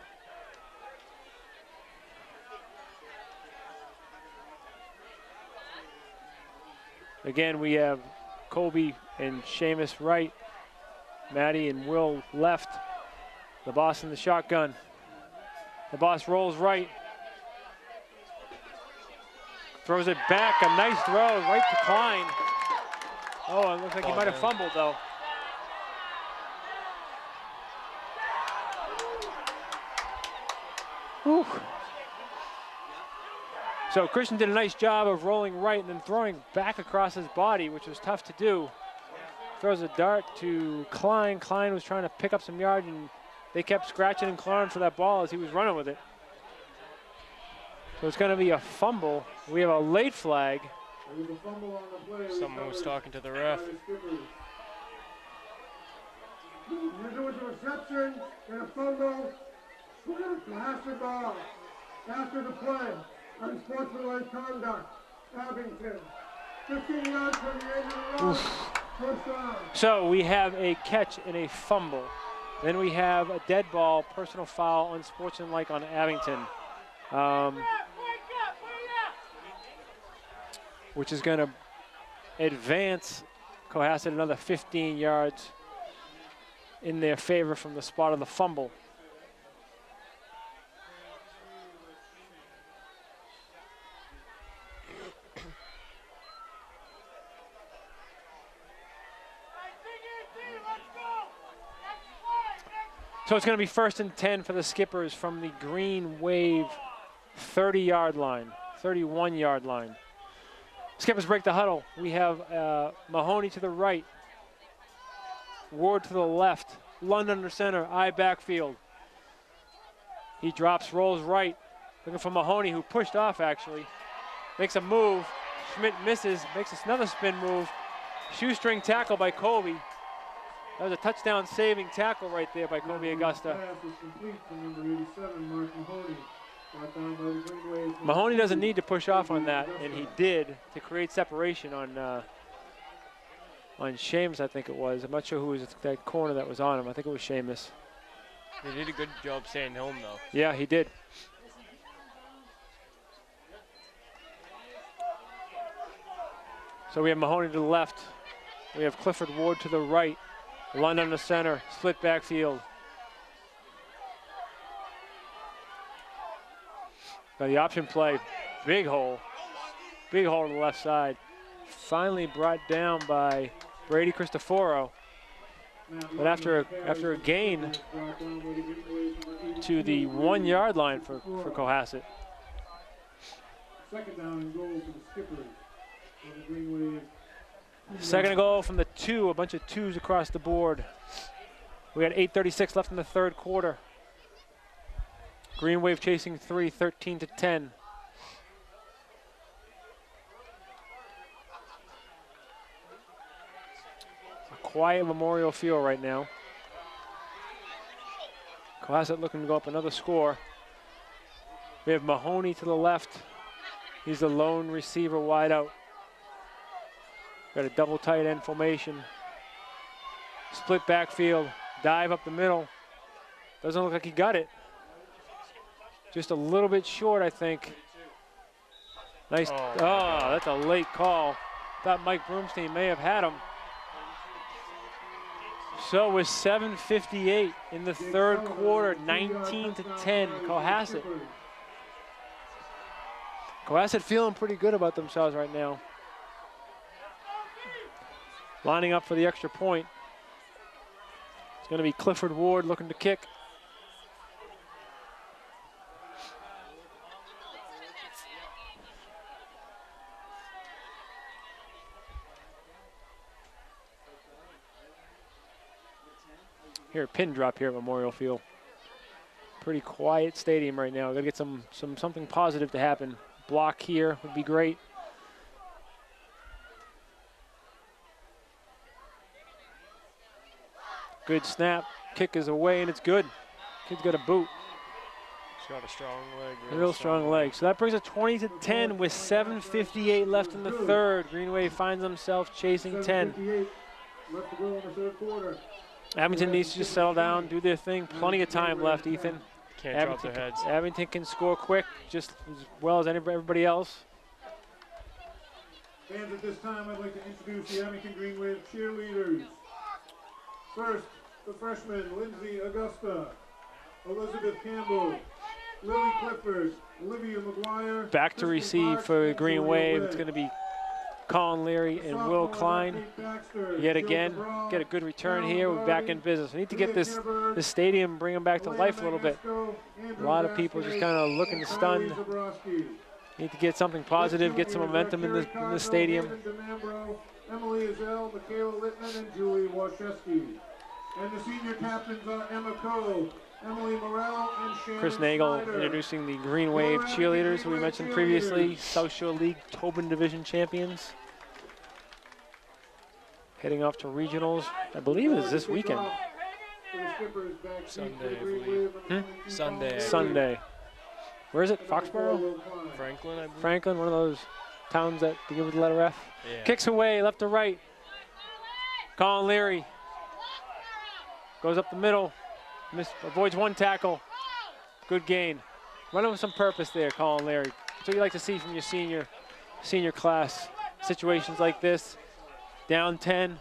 Again, we have Colby and Seamus right. Maddie and Will left. The boss in the shotgun. The boss rolls right. Throws it back, a nice throw right to Klein. Oh, it looks like he might have fumbled though. Whew. So Christian did a nice job of rolling right and then throwing back across his body, which was tough to do. Throws a dart to Klein. Klein was trying to pick up some yards and they kept scratching and clawing for that ball as he was running with it. So it's going to be a fumble. We have a late flag. Someone was talking to the ref. There was a reception and a fumble. Cohasset ball. After the play, unsportsmanlike conduct. Abington. 15 yards from the end of the run. First down. So we have a catch and a fumble. Then we have a dead ball, personal foul, unsportsmanlike on Abington. Which is going to advance Cohasset another 15 yards in their favor from the spot of the fumble. So it's going to be 1st and 10 for the Skippers from the Green Wave 30-yard line, 31-yard line. Skippers break the huddle. We have Mahoney to the right, Ward to the left, Lund under center, I backfield. He drops, rolls right, looking for Mahoney, who pushed off actually. Makes a move, Schmidt misses, makes another spin move. Shoestring tackle by Colby. That was a touchdown saving tackle right there by Colby Augusta. Mahoney doesn't need to push off on that, and he did to create separation on Seamus, I think it was. I'm not sure who was that corner that was on him. I think it was Seamus. He did a good job staying home, though. Yeah, he did. So we have Mahoney to the left. We have Clifford Ward to the right. London to center, split backfield. Now the option play, big hole to the left side. Finally brought down by Brady Cristoforo. But after a gain to the 1-yard line for Cohasset. Second down and goal for the Skippers. The Green Wave. Second and goal from the 2, a bunch of 2s across the board. We got 8:36 left in the 3rd quarter. Green Wave chasing 3, 13-10. A quiet Memorial Field right now. Cohasset looking to go up another score. We have Mahoney to the left. He's the lone receiver wide out. Got a double tight end formation. Split backfield, dive up the middle. Doesn't look like he got it. Just a little bit short, I think. Nice. Oh, that's a late call. Thought Mike Broomstein may have had him. So with 7:58 in the third quarter, 19-10, Cohasset. Cohasset feeling pretty good about themselves right now. Lining up for the extra point. It's going to be Clifford Ward looking to kick. Here, pin drop here at Memorial Field. Pretty quiet stadium right now. Gotta get something positive to happen. Block here would be great. Good snap. Kick is away and it's good. Kid's got a boot. He's got a strong leg. Real strong leg. So that brings it 20-10 with 7:58 left in the third. Greenway finds himself chasing 10. Left to go in the third quarter. Abington needs to just settle down, do their thing. Plenty of time left, Ethan. Can't drop their heads. Abington can score quick, just as well as everybody else. Fans, at this time, I'd like to introduce the Abington Green Wave cheerleaders. First, the freshmen, Lindsay Augusta, Elizabeth Campbell, Lily Clifford, Olivia McGuire. Back to receive for Green Wave. It's going to be Colin Leary and Will Klein. Yet again, get a good return here. We're back in business. We need to get this stadium, bring them back to life a little bit. A lot of people just kind of looking stunned. Need to get something positive, get some momentum in this stadium. Emily Azell, Michaela Littman, and Julie Washewski. And the senior captains are Emma Coe, Emily Morel, and Shannon Chris Nagel Snyder. introducing the Green Wave cheerleaders, who we mentioned previously, South Shore League Tobin Division champions. Heading off to regionals, I believe it's this weekend. Sunday, I believe. Sunday. Sunday. Where is it? Foxborough? Franklin, I believe. Franklin, one of those towns that begin with the letter F. Yeah. Kicks away, left to right. Colin Leary goes up the middle, avoids one tackle. Good gain. Running with some purpose there, Colin Leary. That's what you like to see from your senior class. Situations like this. Down 10,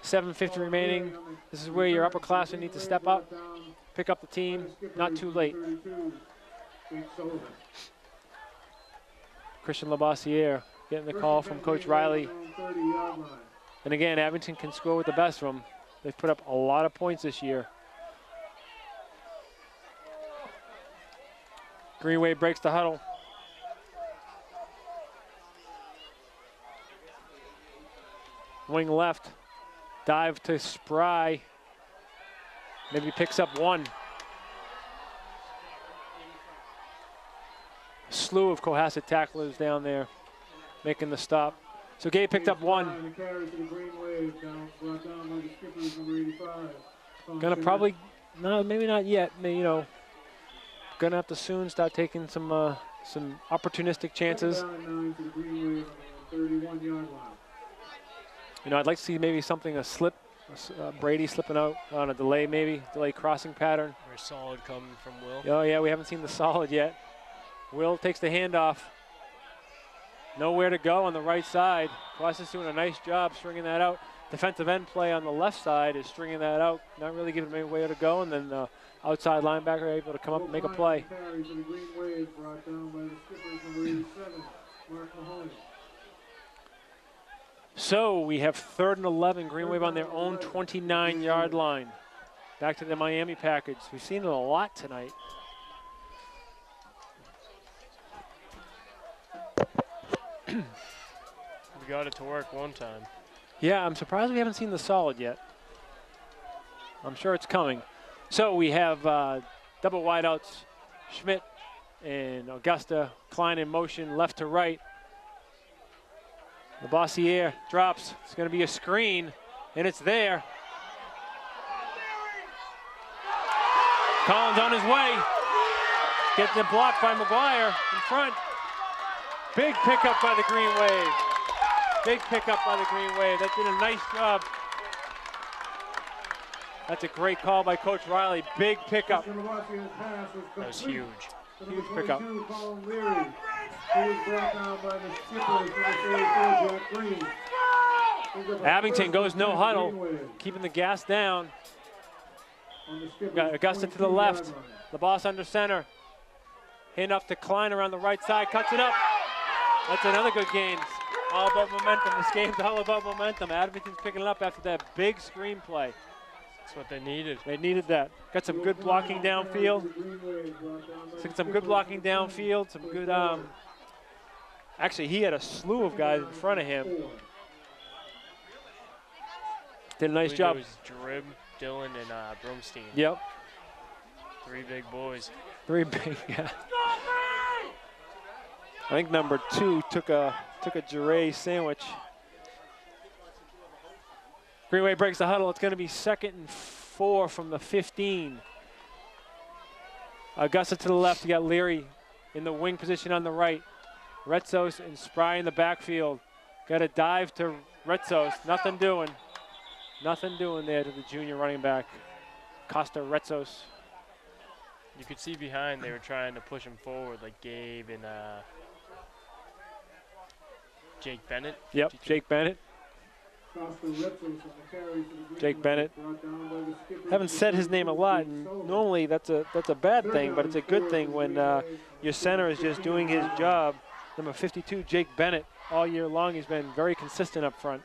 7:50 remaining. This is where your upperclassmen need to step up, pick up the team, not too late. Christian Labossiere getting the call from Coach Riley. And again, Abington can score with the best of them. They've put up a lot of points this year. Greenway breaks the huddle. Wing left, dive to Spry. Maybe picks up one. A slew of Cohasset tacklers down there making the stop. So Gay picked up one. Gonna probably, no, maybe not yet. You know, gonna have to soon start taking some opportunistic chances. You know, I'd like to see maybe something, a slip, Brady slipping out on a delay maybe, delay crossing pattern. Very solid coming from Will. Oh yeah, we haven't seen the solid yet. Will takes the handoff. Nowhere to go on the right side. Cohasset's doing a nice job stringing that out. Defensive end play on the left side is stringing that out, not really giving him anywhere to go, and then outside linebacker able to come up and make a play. So we have 3rd and 11, Green Wave on their own 29-yard line. Back to the Miami package. We've seen it a lot tonight. We got it to work one time. Yeah, I'm surprised we haven't seen the solid yet. I'm sure it's coming. So we have double wideouts, Schmidt and Augusta, Klein in motion, left to right. Labossiere drops. It's going to be a screen, and it's there. Collins on his way. Getting it blocked by McGuire in front. Big pickup by the Green Wave. Big pickup by the Green Wave. That did a nice job That's a great call by Coach Riley. Big pickup. Mr. Lavoisier's pass was That was complete. huge. To number Huge pickup. 22, Colin Leary, who was brought down by the skippers for the 34, Jack Green. Abington goes no huddle, keeping the gas down. Got Augusta to the left. LaBosse under center. Hand off to Klein around the right side, cuts it up. That's another good gain. All about momentum. This game's all about momentum. Abington's picking it up after that big screenplay. That's what they needed. They needed that. Got some good blocking downfield. Some good blocking downfield. Some good. Actually, he had a slew of guys in front of him. Did a nice job. It was Drib, Dylan, and Broomstein. Yep. 3 big boys. 3 big guys. I think number 2 took a Jure sandwich. Greenway breaks the huddle. It's going to be 2nd and 4 from the 15. Augusta to the left. You got Leary in the wing position on the right. Retzos and Spry in the backfield. Got a dive to Retzos. Nothing doing. Nothing doing there to the junior running back, Costa Retzos. You could see behind they were trying to push him forward, like Gabe and Jake Bennett. Yep, Jake Bennett. Jake Bennett. Haven't said his name a lot, and normally that's a bad thing, but it's a good thing when your center is just doing his job. Number 52, Jake Bennett, all year long, he's been very consistent up front.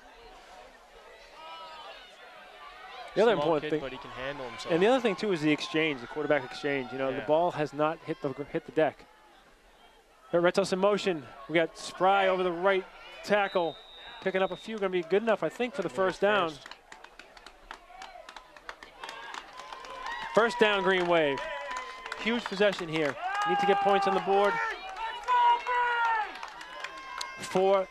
The other important thing, but he can handle himself. and the other thing too is the exchange, the quarterback exchange. You know, the ball has not hit the deck. Got Retzos in motion. We got Spry over the right tackle, picking up a few. Going to be good enough, I think, for the first down. First down, Green Wave. Huge possession here. Need to get points on the board. 4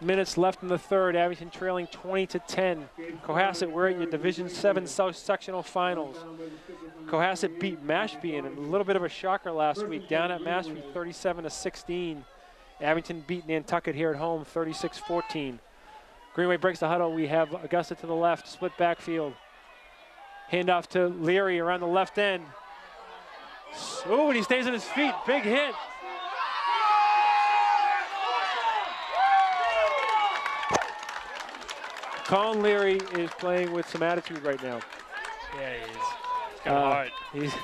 minutes left in the third. Abington trailing 20-10. Cohasset, we're at your Division 7 South Sectional Finals. Cohasset beat Mashpee in a little bit of a shocker last week, down at Mashpee 37-16. Abington beat Nantucket here at home 36-14. Greenway breaks the huddle. We have Augusta to the left, split backfield. Handoff to Leary around the left end. Oh, and he stays on his feet. Big hit. Colin Leary is playing with some attitude right now. Yeah, he is. He's got heart.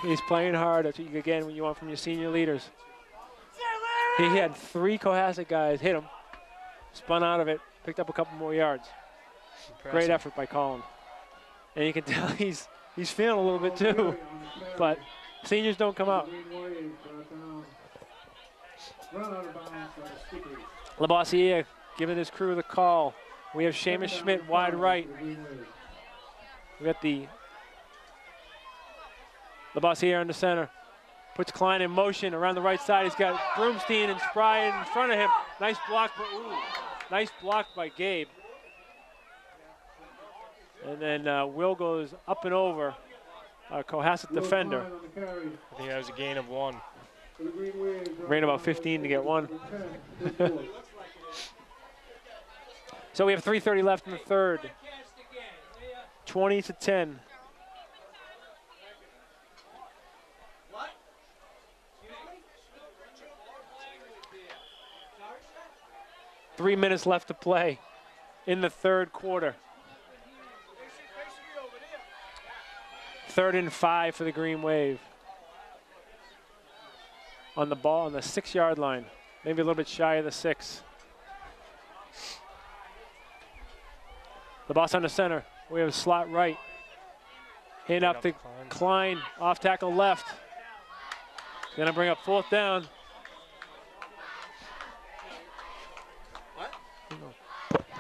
He's playing hard. That's what you, again, when you want from your senior leaders. He had 3 Cohasset guys hit him, spun out of it, picked up a couple more yards. Impressive. Great effort by Colin. And you can tell he's feeling a little bit too, but seniors don't come out. Lavoisier giving his crew the call. We have Seamus Schmidt wide right. We got the Lavoisier under center. Puts Klein in motion around the right side. He's got Broomstein and Spry in front of him. Nice block, nice block by Gabe. And then Will goes up and over. Cohasset defender. I think that was a gain of 1. Ran about 15 to get 1. So we have 3:30 left in the third. 20-10. Three minutes left to play in the third quarter. 3rd and 5 for the Green Wave. On the ball on the 6-yard line. Maybe a little bit shy of the 6. The boss on the center. We have a slot right. Hand up to Klein. Off tackle left. Gonna bring up 4th down.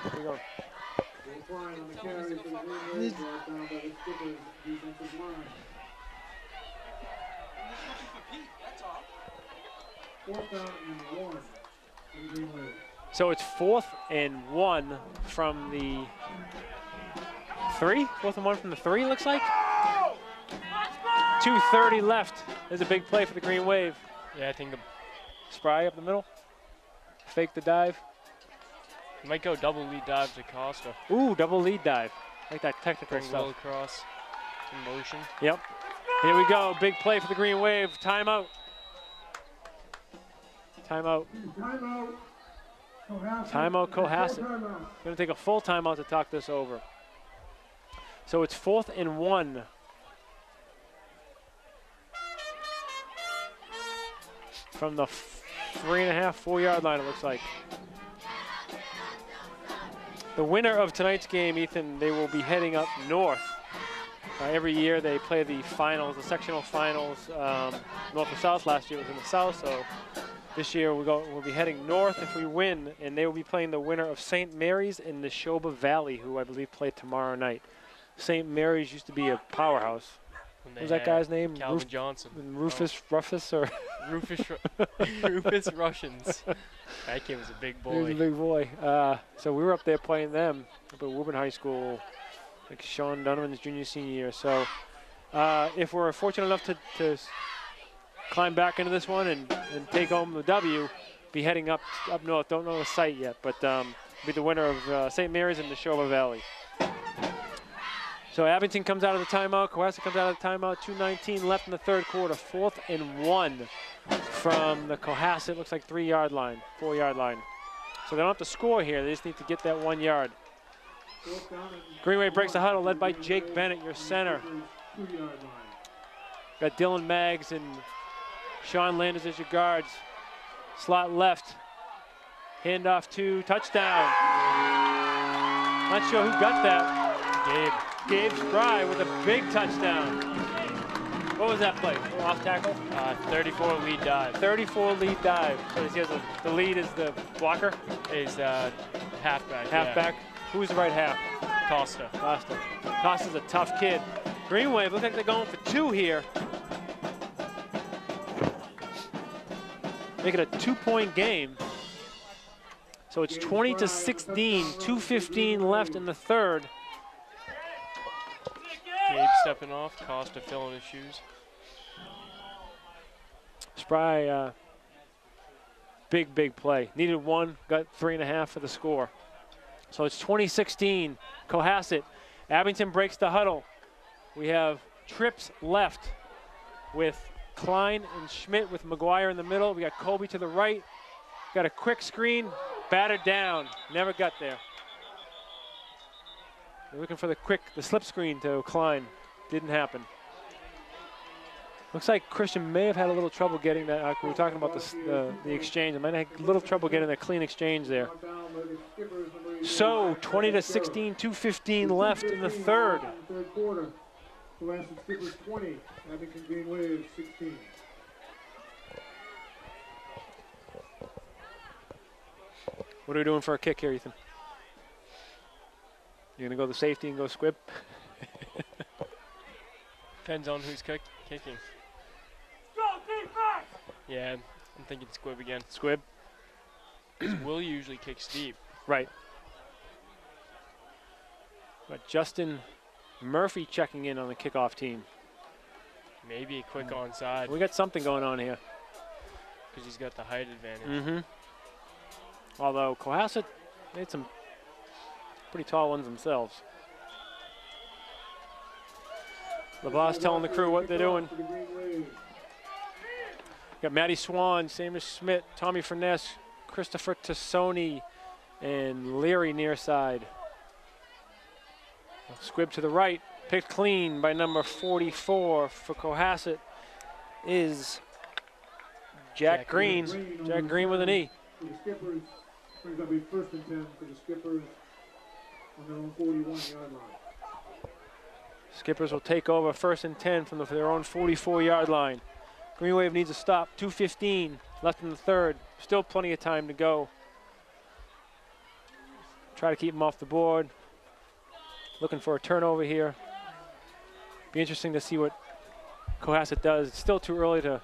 Here we go. So it's 4th and 1 from the 3? 4th and 1 from the 3, looks like. 2:30 left. There's a big play for the Green Wave. Yeah, I think the Spry up the middle. Fake the dive. might go double lead dive to Costa. Ooh, double lead dive. Like that technical Bring stuff. Will across. In motion. Yep. Here we go. Big play for the Green Wave. Timeout. Timeout. Timeout. Cohasset. Timeout, Cohasset. Timeout. Going to take a full timeout to talk this over. So it's 4th and 1. From the 3.5, 4-yard line, it looks like. The winner of tonight's game, Ethan, they will be heading up north. Every year they play the finals, the sectional finals, north and south. Last year was in the south, so this year we'll be heading north if we win, and they will be playing the winner of St. Mary's and Neshoba Valley, who I believe play tomorrow night. St. Mary's used to be a powerhouse. What was that guy's name? Calvin Johnson. Rufus Ruffus or Rufus Russians. That kid was a big boy. He was a big boy. So we were up there playing them up at Woburn High School, like Sean Donovan's junior, senior year. So if we're fortunate enough to climb back into this one and take home the W, be heading up north. Don't know the site yet, but be the winner of St. Mary's and Neshoba Valley. So Abington comes out of the timeout. Cohasset comes out of the timeout. 2:19 left in the third quarter. 4th and 1 from the Cohasset. Looks like 3-yard line, 4-yard line. So they don't have to score here. They just need to get that 1 yard. Green Wave breaks the huddle, led by Jake Bennett, your center. Got Dylan Maggs and Sean Landers as your guards. Slot left. Handoff to touchdown. Not sure who got that. Gabe Spry with a big touchdown. What was that play? Off tackle? 34 lead dive. 34 lead dive. So he has the lead is the blocker? Is halfback. Halfback. Yeah. Who's the right half? Costa. Costa's a tough kid. Green Wave, looks like they're going for 2 here. Make it a 2-point game. So it's 20-16, 2:15 left in the third. Gabe stepping off, Costa filling his shoes. Spry, big play. Needed 1, got 3.5 for the score. So it's 20-16, Cohasset. Abington breaks the huddle. We have trips left with Klein and Schmidt with McGuire in the middle. We got Colby to the right. Got a quick screen, battered down, never got there. They're looking for the slip screen to Klein. Didn't happen. Looks like Christian may have had a little trouble getting that. We were talking about the exchange. I might have had a little trouble getting that clean exchange there. So 20-16, 2:15 left in the third. Third quarter. Cohasset Skippers 20, Abington Green Wave 16. What are we doing for a kick here, Ethan? You're gonna go the safety and go squib? Depends on who's kicking. Go defense! Yeah, I'm thinking squib again. Squib? Because Will usually kicks deep. Right. But Justin Murphy checking in on the kickoff team. Maybe a quick onside. We got something going on here. Because he's got the height advantage. Although Cohasset made some pretty tall ones themselves. LeBlanc telling the crew what they're doing. Got Matty Swan, Seamus Schmidt, Tommy Furness, Christopher Tassoni, and Leary near side. Squib to the right, picked clean by number 44 for Cohasset is Jack Green. Jack Green with an E. For the Skippers, brings up a 1st and 10 for the Skippers on their own 41-yard line. Skippers will take over 1st and 10 from their own 44-yard line. Green Wave needs a stop. 2:15 left in the third. Still plenty of time to go. Try to keep them off the board. Looking for a turnover here. Be interesting to see what Cohasset does. It's still too early to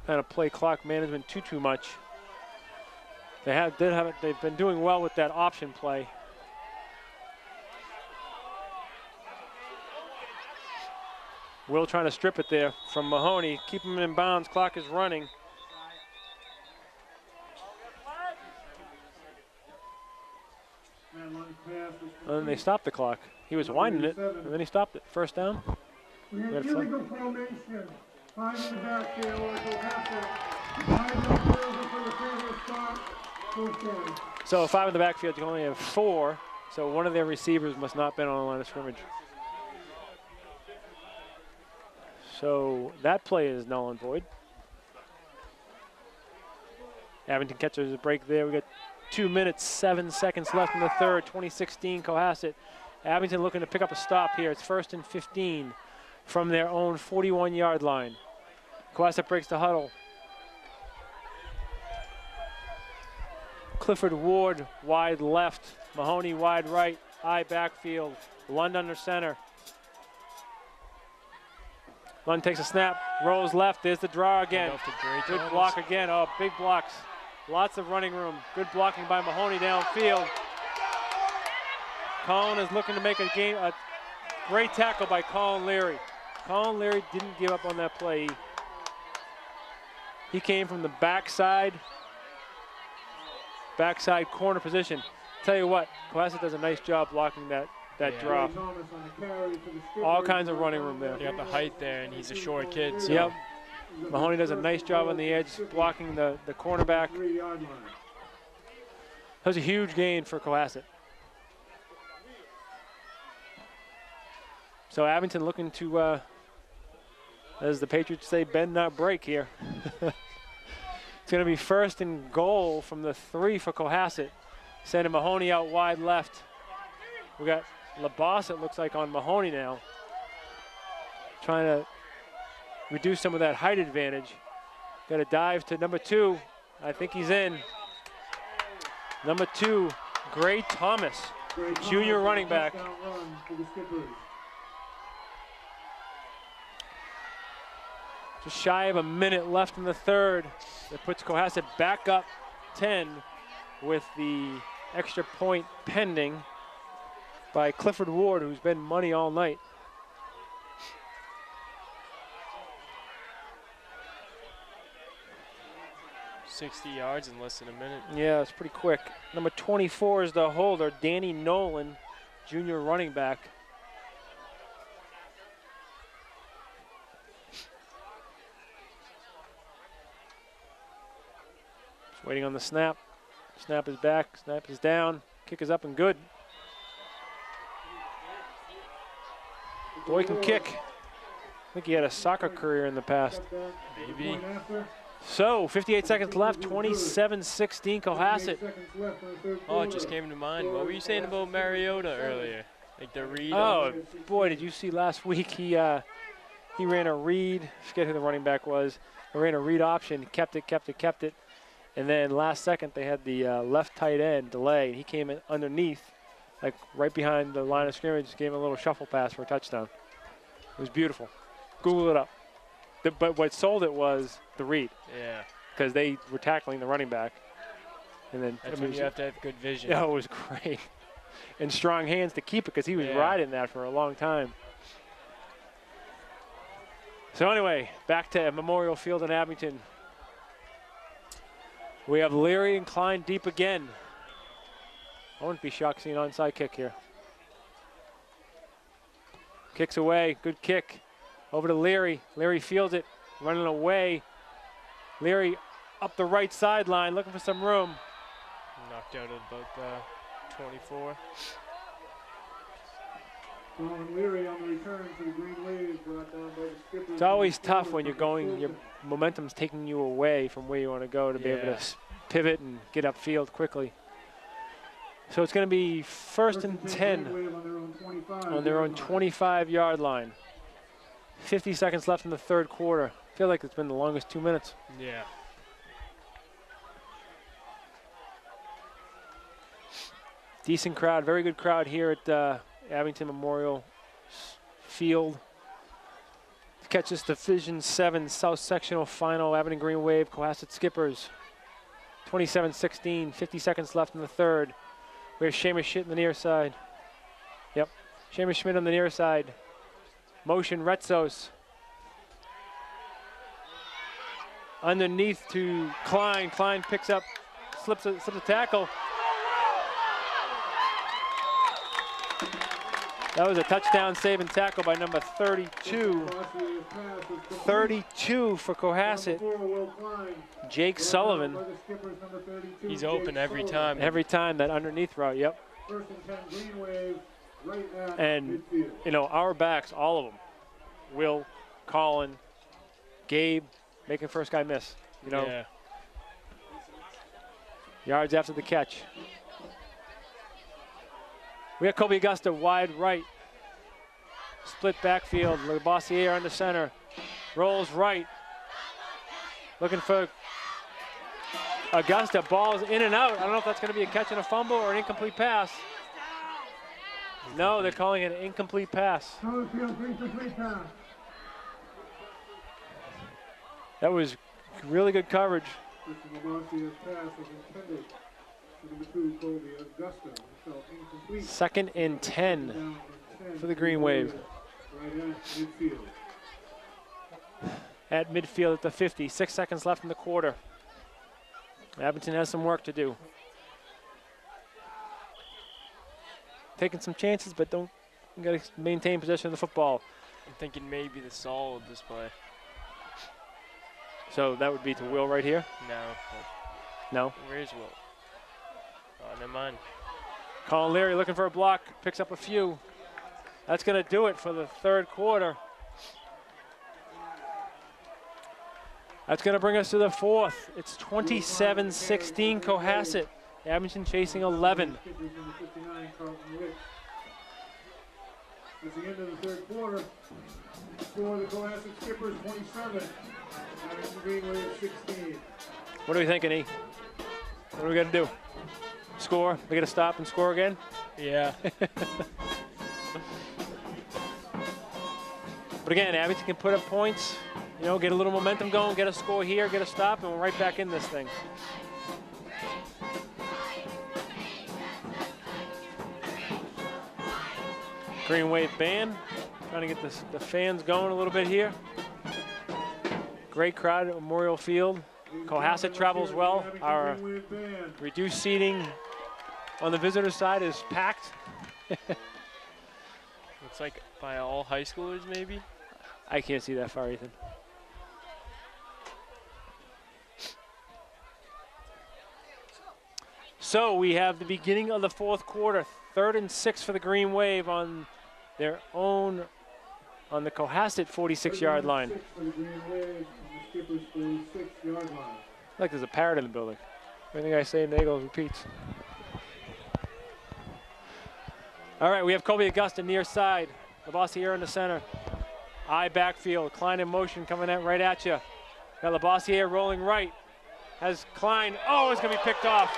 kind of play clock management too much. They've been doing well with that option play. Will trying to strip it there from Mahoney. Keep him in bounds. Clock is running. And then they stopped the clock. He was winding it, and then he stopped it. 1st down. We have had fun. illegal formation. 5 in the backfield or Cohasset. 5 no fields from the previous spot. Full carry. So 5 in the backfield, you only have 4. So one of their receivers must not have been on the line of scrimmage. So that play is null and void. Abington catches a break there. We got 2 minutes, 7 seconds left in the third. 2016 Cohasset. Abington looking to pick up a stop here. It's 1st and 15 from their own 41-yard line. Cohasset breaks the huddle. Clifford Ward wide left. Mahoney wide right. I backfield. Lund under center. Lund takes a snap. Rolls left. There's the draw again. Good block again. Oh, big blocks. Lots of running room. Good blocking by Mahoney downfield. Colin is looking to make a great tackle by Colin Leary. Colin Leary didn't give up on that play. He came from the backside corner position. Tell you what, Cohasset does a nice job blocking that drop. All kinds of running room there. You got the height there, and he's a short kid. So. Yep. Mahoney does a nice job on the edge, blocking the cornerback. That was a huge gain for Cohasset. So Abington looking to, as the Patriots say, bend not break here. It's going to be 1st and goal from the 3 for Cohasset. Sending Mahoney out wide left. We got LaBosse, it looks like, on Mahoney now. Trying to reduce some of that height advantage. Got a dive to number 2. I think he's in. Number 2, Gray Thomas, junior running back. Just shy of a minute left in the third. That puts Cohasset back up 10 with the extra point pending by Clifford Ward, who's been money all night. $60 yards in less than a minute. Yeah, it's pretty quick. Number 24 is the holder, Danny Nolan, junior running back. Just waiting on the snap. Snap is back, snap is down, kick is up and good. Boy can kick. I think he had a soccer career in the past. Maybe. So, 58 seconds left, 27-16 Cohasset. Oh, it just came to mind. What were you saying about Mariota earlier? Like the read? Oh, boy, did you see last week he ran a read. I forget who the running back was. He ran a read option, kept it. And then last second they had the left tight end delay. He came in underneath, like right behind the line of scrimmage, gave him a little shuffle pass for a touchdown. It was beautiful. Google it up. But what sold it was the read. Yeah. Because they were tackling the running back. And then that's when you have to have good vision. Yeah, it was great. And strong hands to keep it because he was riding that for a long time. So anyway, back to Memorial Field in Abington. We have Leary and Klein deep again. I wouldn't be shocked seeing an onside kick here. Kicks away, good kick. Over to Leary. Leary fields it, running away. Leary up the right sideline, looking for some room. Knocked out at about 24. Leary on the return to the green wave, brought down by the skipper. It's always tough when you're going, your momentum's taking you away from where you want to go to be able to pivot and get upfield quickly. So it's going to be 1st and 10 on their own 25-yard line. 50 seconds left in the third quarter. I feel like it's been the longest 2 minutes. Yeah. Decent crowd, very good crowd here at Abington Memorial Field. To catch this Division 7 South Sectional Final, Abington Green Wave, Cohasset Skippers. 27-16, 50 seconds left in the third. We have Seamus Schmidt on the near side. Yep, Seamus Schmidt on the near side. Motion Retzos. Underneath to Klein. Klein picks up, slips a tackle. That was a touchdown save and tackle by number 32. 32 for Cohasset. Jake Sullivan. He's open every time. Every time, that underneath route, yep. And, you know, our backs, all of them, Will, Colin, Gabe, making first guy miss, you know. Yeah. Yards after the catch. We have Kobe Augusta wide right. Split backfield. Bossier under center. Rolls right. Looking for Augusta. Ball's in and out. I don't know if that's going to be a catch and a fumble or an incomplete pass. No, they're calling it an incomplete pass. That was really good coverage. Second and 10 for the Green Wave. At midfield at the 50. 6 seconds left in the quarter. Abington has some work to do. Taking some chances, but you got to maintain possession of the football. I'm thinking maybe the solid display. So that would be to Will right here? No. No? Where's Will? Oh, never mind. Colin Leary looking for a block, picks up a few. That's going to do it for the third quarter. That's going to bring us to the fourth. It's 27-16 Cohasset. Abington chasing 11. At the end of the third quarter, for the Cohasset Skippers 27, Abington Green Wave 16. What are we thinking, E? What are we going to do? Score? We got to stop and score again? Yeah. But again, Abington can put up points, you know, get a little momentum going, get a score here, get a stop, and we're right back in this thing. Green Wave band, trying to get the fans going a little bit here. Great crowd at Memorial Field. Cohasset travels well. Our reduced seating on the visitor side is packed. Looks like by all high schoolers, maybe? I can't see that far, Ethan. So we have the beginning of the fourth quarter. 3rd and 6 for the Green Wave on their own, on the Cohasset 46-yard line. Like there's a parrot in the building. Everything I say, Nagel repeats. All right, we have Kobe Augusta near side. Labossiere in the center. I backfield. Klein in motion coming right at you. Got Labossiere rolling right. Has Klein. Oh, it's going to be picked off.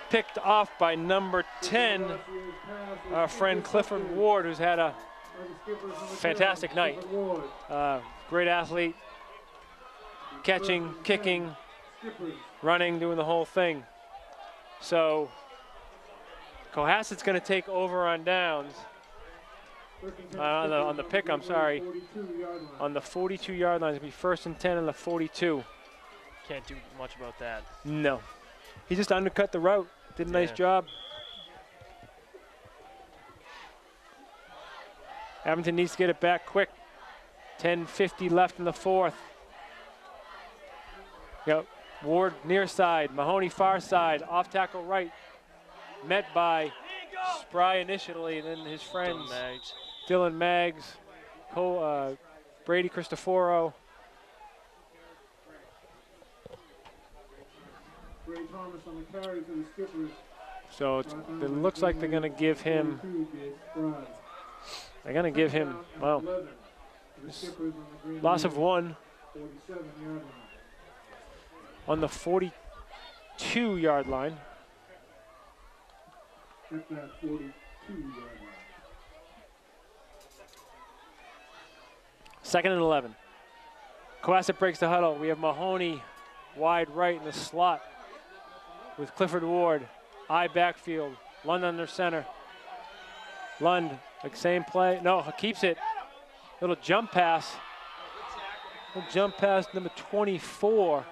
Picked off by number 10, our friend Clifford Ward, who's had a fantastic night. Great athlete, catching, kicking, running, doing the whole thing. So Cohasset's going to take over on downs. On the pick, I'm sorry. On the 42-yard line, it'll be 1st and 10 on the 42. Can't do much about that. No. He just undercut the route. Did a nice job. Abington needs to get it back quick. 10:50 left in the fourth. Yep. Ward near side. Mahoney far side. Off tackle right. Met by Spry initially, and then his friends. Dylan Maggs. Brady Cristoforo. So it looks like they're going to give him. They're going to give him, well, loss of 1 on the 42-yard line. 2nd and 11. Cohasset breaks the huddle. We have Mahoney wide right in the slot with Clifford Ward. I backfield. Lund under center. Lund, like same play. No, keeps it. Little jump pass. Little jump pass number 24.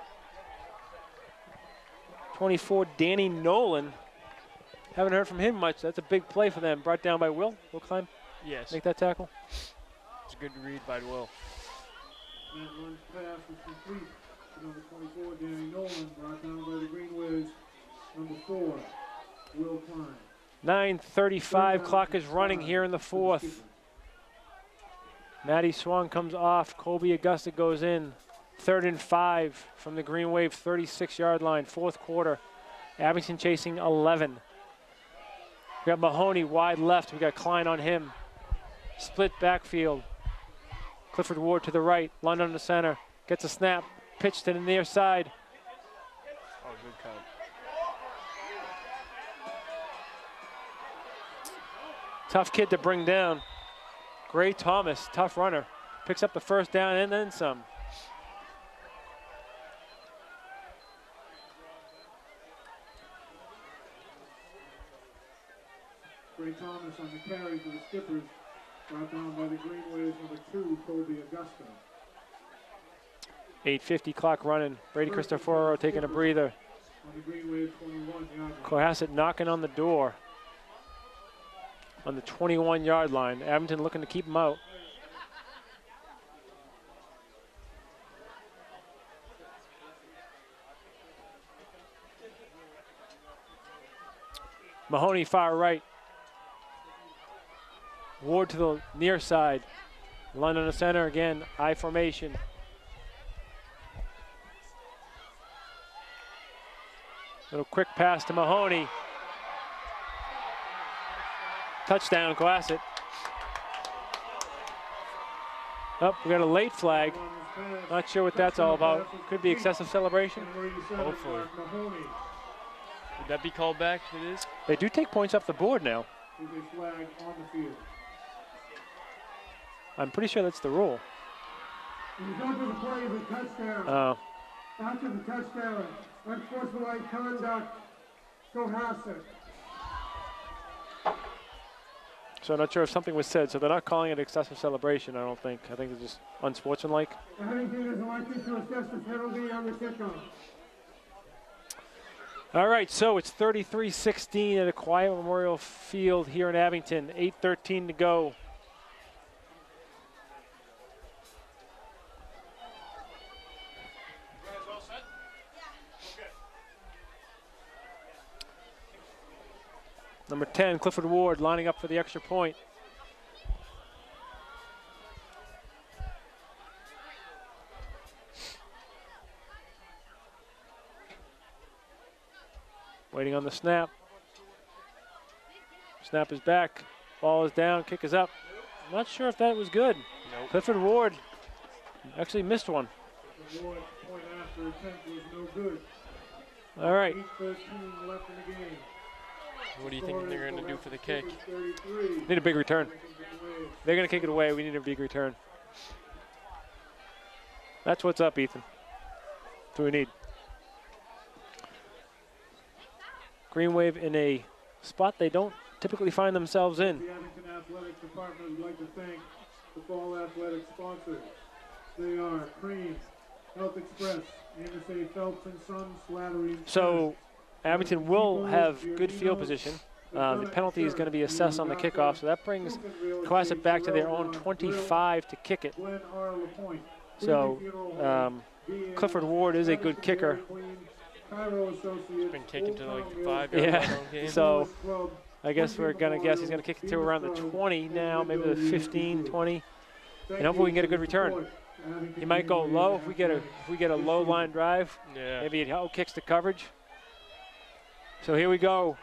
24, Danny Nolan. Haven't heard from him much. That's a big play for them. Brought down by Will. Will Klein Yes. make that tackle. It's a good read by Will. That lunge pass is complete to number 24, Danny Nolan, brought down by the Green Waves. Number 4, Will Klein. 9:35, clock is running here in the fourth. Maddie Swan comes off, Colby Augusta goes in. 3rd and 5 from the Green Wave 36-yard line, fourth quarter. Abington chasing 11. We got Mahoney wide left, we got Klein on him. Split backfield. Clifford Ward to the right, London to center. Gets a snap, pitch to the near side. Oh, good cut. Tough kid to bring down. Gray Thomas, tough runner. Picks up the first down and then some. Gray Thomas on the carry for the Skippers, brought down by the Green Waves. Number 2, Colby Augusta. 8:50 clock running. Brady Cristoforo taking a breather. On the Green Wave 21 yard line. Cohasset knocking on the door on the 21-yard line. Abington looking to keep him out. Mahoney far right. Ward to the near side. London to center again, I formation. Little quick pass to Mahoney. Touchdown, Cohasset. Oh, we got a late flag. Not sure what that's all about. Could be excessive celebration. Hopefully. Would that be called back if it is? They do take points off the board now. There's a flag on the field. I'm pretty sure that's the rule. After the play of the touchdown. Oh. After the touchdown, unsportsmanlike conduct, Cohasset. So I'm not sure if something was said. So they're not calling it excessive celebration, I don't think. I think it's just unsportsmanlike. Abington is elected to assess the penalty on the kickoff. All right, so it's 33-16 at a quiet Memorial Field here in Abington. 8:13 to go. Number 10, Clifford Ward, lining up for the extra point. Waiting on the snap. Snap is back. Ball is down. Kick is up. I'm not sure if that was good. Nope. Clifford Ward actually missed one. Ward point after attempt was no good. All right. 8:13 left in the game. What do you think they're going to do for the kick? Need a big return. They're going to kick it away. We need a big return. That's what's up, Ethan. That's what we need. Green Wave in a spot they don't typically find themselves in. The Abington Athletics Department would like to thank the fall athletic sponsors. They are Cream, Health Express, AMSA Phelps and Sons, Slattery. So Abington will have good field position. The penalty is going to be assessed on the kickoff, so that brings Cohasset back to their own 25 to kick it. So Clifford Ward is a good kicker. He's been kicking to like the 5 yard Yeah, line all game. so I guess we're going to guess he's going to kick it to around the 20 now, maybe the 15, 20. And hopefully we can get a good return. He might go low if we get a low line drive. Yeah. Maybe it out kicks the coverage. So here we go.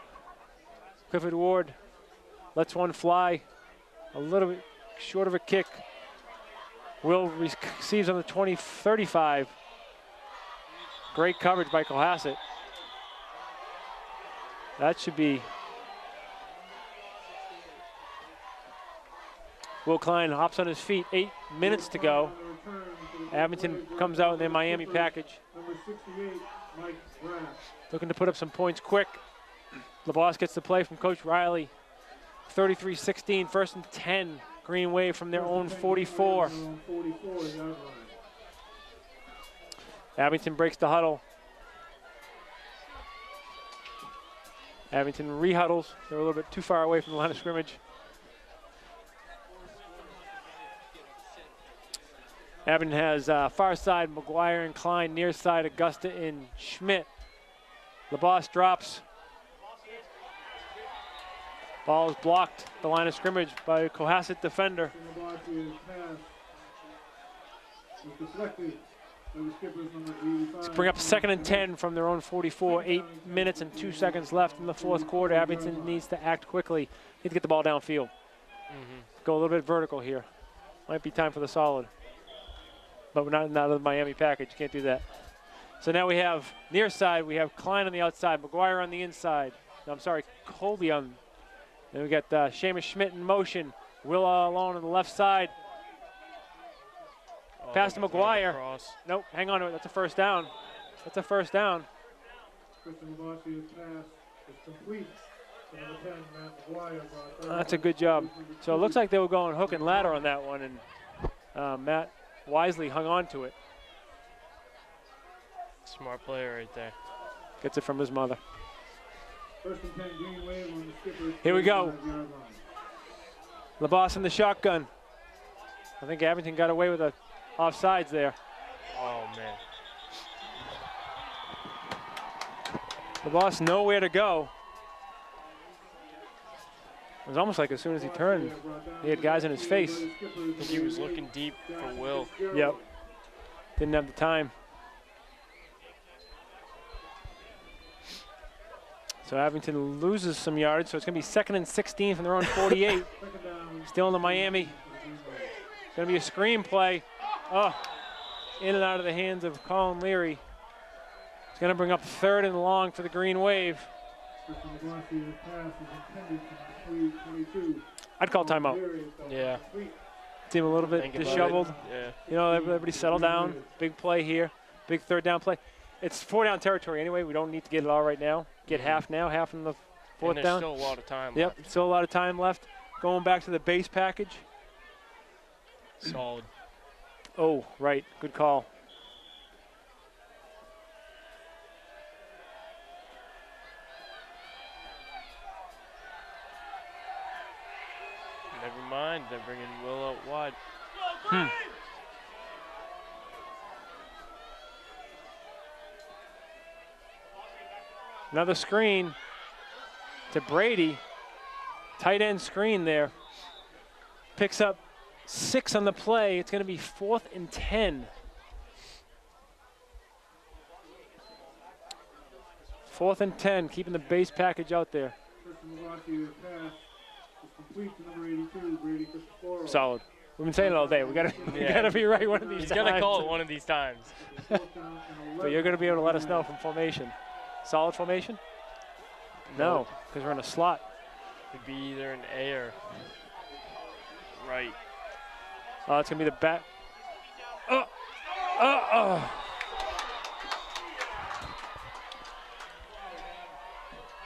Clifford Ward lets one fly. A little bit short of a kick. Will receives on the 35. Great coverage by Cohasset. That should be. Will Klein hops on his feet. 8 minutes to go. Abington comes out in their Miami package. Looking to put up some points quick. LaBosse gets the play from Coach Riley. 33-16, 1st and 10. Green Wave from their own 44. Abington breaks the huddle. Abington rehuddles. They're a little bit too far away from the line of scrimmage. Abington has far side McGuire and Klein, near side Augusta and Schmidt. LaBosse drops. Ball is blocked at the line of scrimmage by a Cohasset defender. Let's bring up 2nd and 10 from their own 44. 8 minutes and 2 seconds left in the fourth quarter. Abington needs to act quickly. Need to get the ball downfield. Go a little bit vertical here. Might be time for the solid. But we're not out of the Miami package. Can't do that. So now we have near side. We have Klein on the outside. McGuire on the inside. No, I'm sorry, Colby on. Then we got Seamus Schmidt in motion. Will alone on the left side. Pass to McGuire. Nope, hang on to it. That's a first down. That's a first down. That's a good job. So it looks like they were going hook and ladder on that one, and Matt wisely hung on to it. Smart player right there. Gets it from his mother. Here we go. LaBosse in the shotgun. I think Abington got away with a offsides there. Oh, man. LaBosse nowhere to go. It was almost like as soon as he turned, he had guys in his face. I think he was looking deep for Will. Yep. Didn't have the time. So Abington loses some yards, so it's going to be 2nd and 16 from their own 48. Still in the Miami. It's going to be a screen play. Oh, in and out of the hands of Colin Leary. It's going to bring up 3rd and long for the Green Wave. I'd call timeout. Yeah. Seem a little bit disheveled. Yeah. You know, everybody settle down. Big play here. Big 3rd down play. It's 4-down territory anyway. We don't need to get it all right now. Get half now, half in the 4th down. There's still a lot of time left. Yep, still a lot of time left. Going back to the base package. Solid. Oh, right. Good call. Never mind. They're bringing Will out wide. Another screen to Brady. Tight end screen there. Picks up 6 on the play. It's going to be 4th and 10. 4th and 10, keeping the base package out there. Solid. We've been saying it all day. We gotta be right one of these times. He's gonna call it one of these times. But you're gonna be able to let us know from formation. Solid formation? No, because we're in a slot. Could be either an A or right. Oh, it's gonna be the back.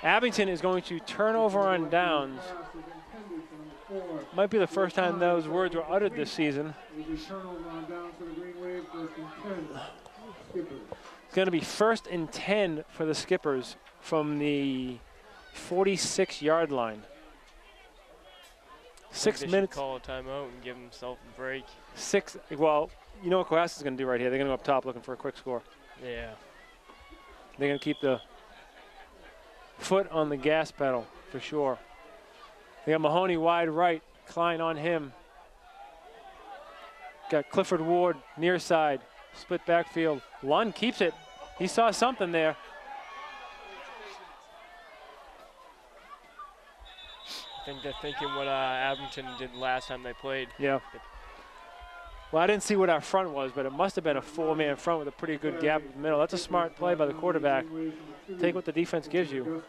Abington is going to turn over on downs. Might be the first time those words were uttered this season. It's going to be 1st and 10 for the Skippers from the 46-yard line. 6 minutes. Call a timeout and give himself a break. Well, you know what Cohasset's going to do right here. They're going to go up top looking for a quick score. Yeah. They're going to keep the foot on the gas pedal for sure. They got Mahoney wide right, Klein on him. Got Clifford Ward near side, split backfield. Lund keeps it. He saw something there. I think they're thinking what Abington did last time they played. Yeah. Well, I didn't see what our front was, but it must have been a 4-man front with a pretty good gap in the middle. That's a smart play by the quarterback. Take what the defense gives you.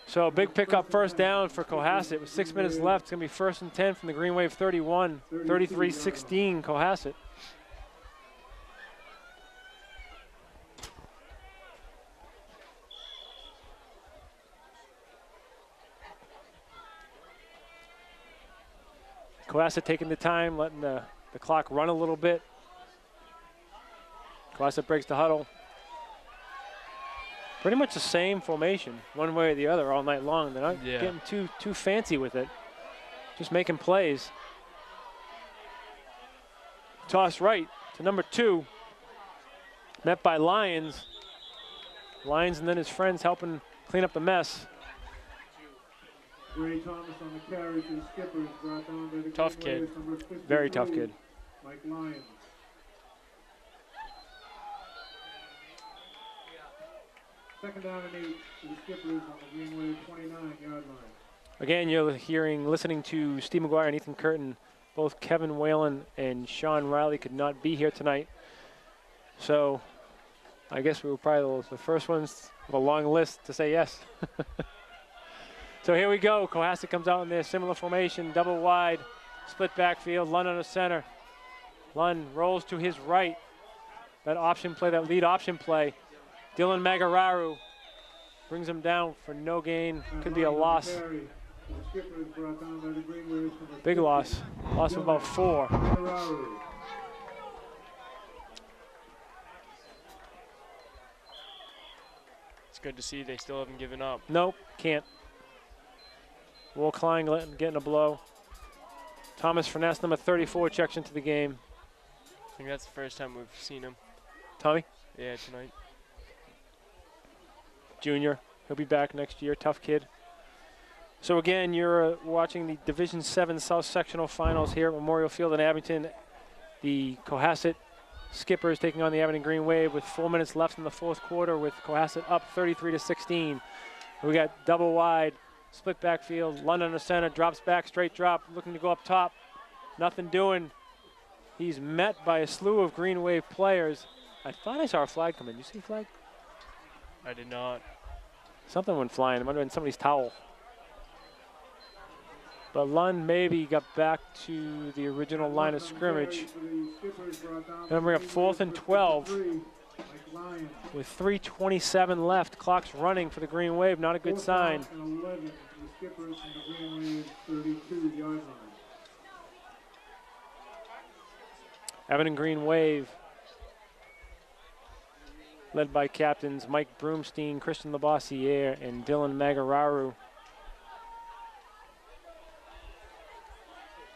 So big pickup, 1st down for Cohasset with 6 minutes left. It's going to be 1st and 10 from the Green Wave 31, 33-16 Cohasset. Cohasset taking the time, letting the clock run a little bit. Cohasset breaks the huddle. pretty much the same formation, one way or the other, all night long. They're not getting too fancy with it. Just making plays. Toss right to number 2. Met by Lyons. Lyons and then his friends helping clean up the mess. Ray Thomas on the carry to the Skippers, brought down by the Tough kid. Very tough kid. Mike Lyons. Second down and 8 to the Skippers on the Green Wave 29-yard line. Again, you're listening to Steve McGuire and Ethan Curtin. Both Kevin Whalen and Sean Riley could not be here tonight. So I guess we were probably the first ones of a long list to say yes. So here we go. Cohasset comes out in their similar formation, double wide, split backfield, Lund on the center. Lund rolls to his right. That option play, that lead option play. Dylan Magararu brings him down for no gain. Could be a loss. Big loss. Loss of about 4. It's good to see they still haven't given up. Nope, can't. Will Klein getting a blow. Thomas Furness, number 34, checks into the game. I think that's the first time we've seen him. Tommy? Yeah, tonight. Junior. He'll be back next year. Tough kid. So again, you're watching the Division 7 South Sectional Finals here at Memorial Field in Abington. The Cohasset Skippers taking on the Abington Green Wave with 4 minutes left in the fourth quarter, with Cohasset up 33-16. We got double wide, split backfield. London to center, drops back, straight drop, looking to go up top. Nothing doing. He's met by a slew of Green Wave players. I thought I saw a flag come in. You see a flag? I did not. Something went flying. It might have been somebody's towel. But Lund maybe got back to the original line of scrimmage. Gonna bring up 4th and 12 with 3:27 left. Clock's running for the Green Wave. Not a good sign. Abington Green Wave, led by captains Mike Broomstein, Christian Labossiere, and Dylan Magararu.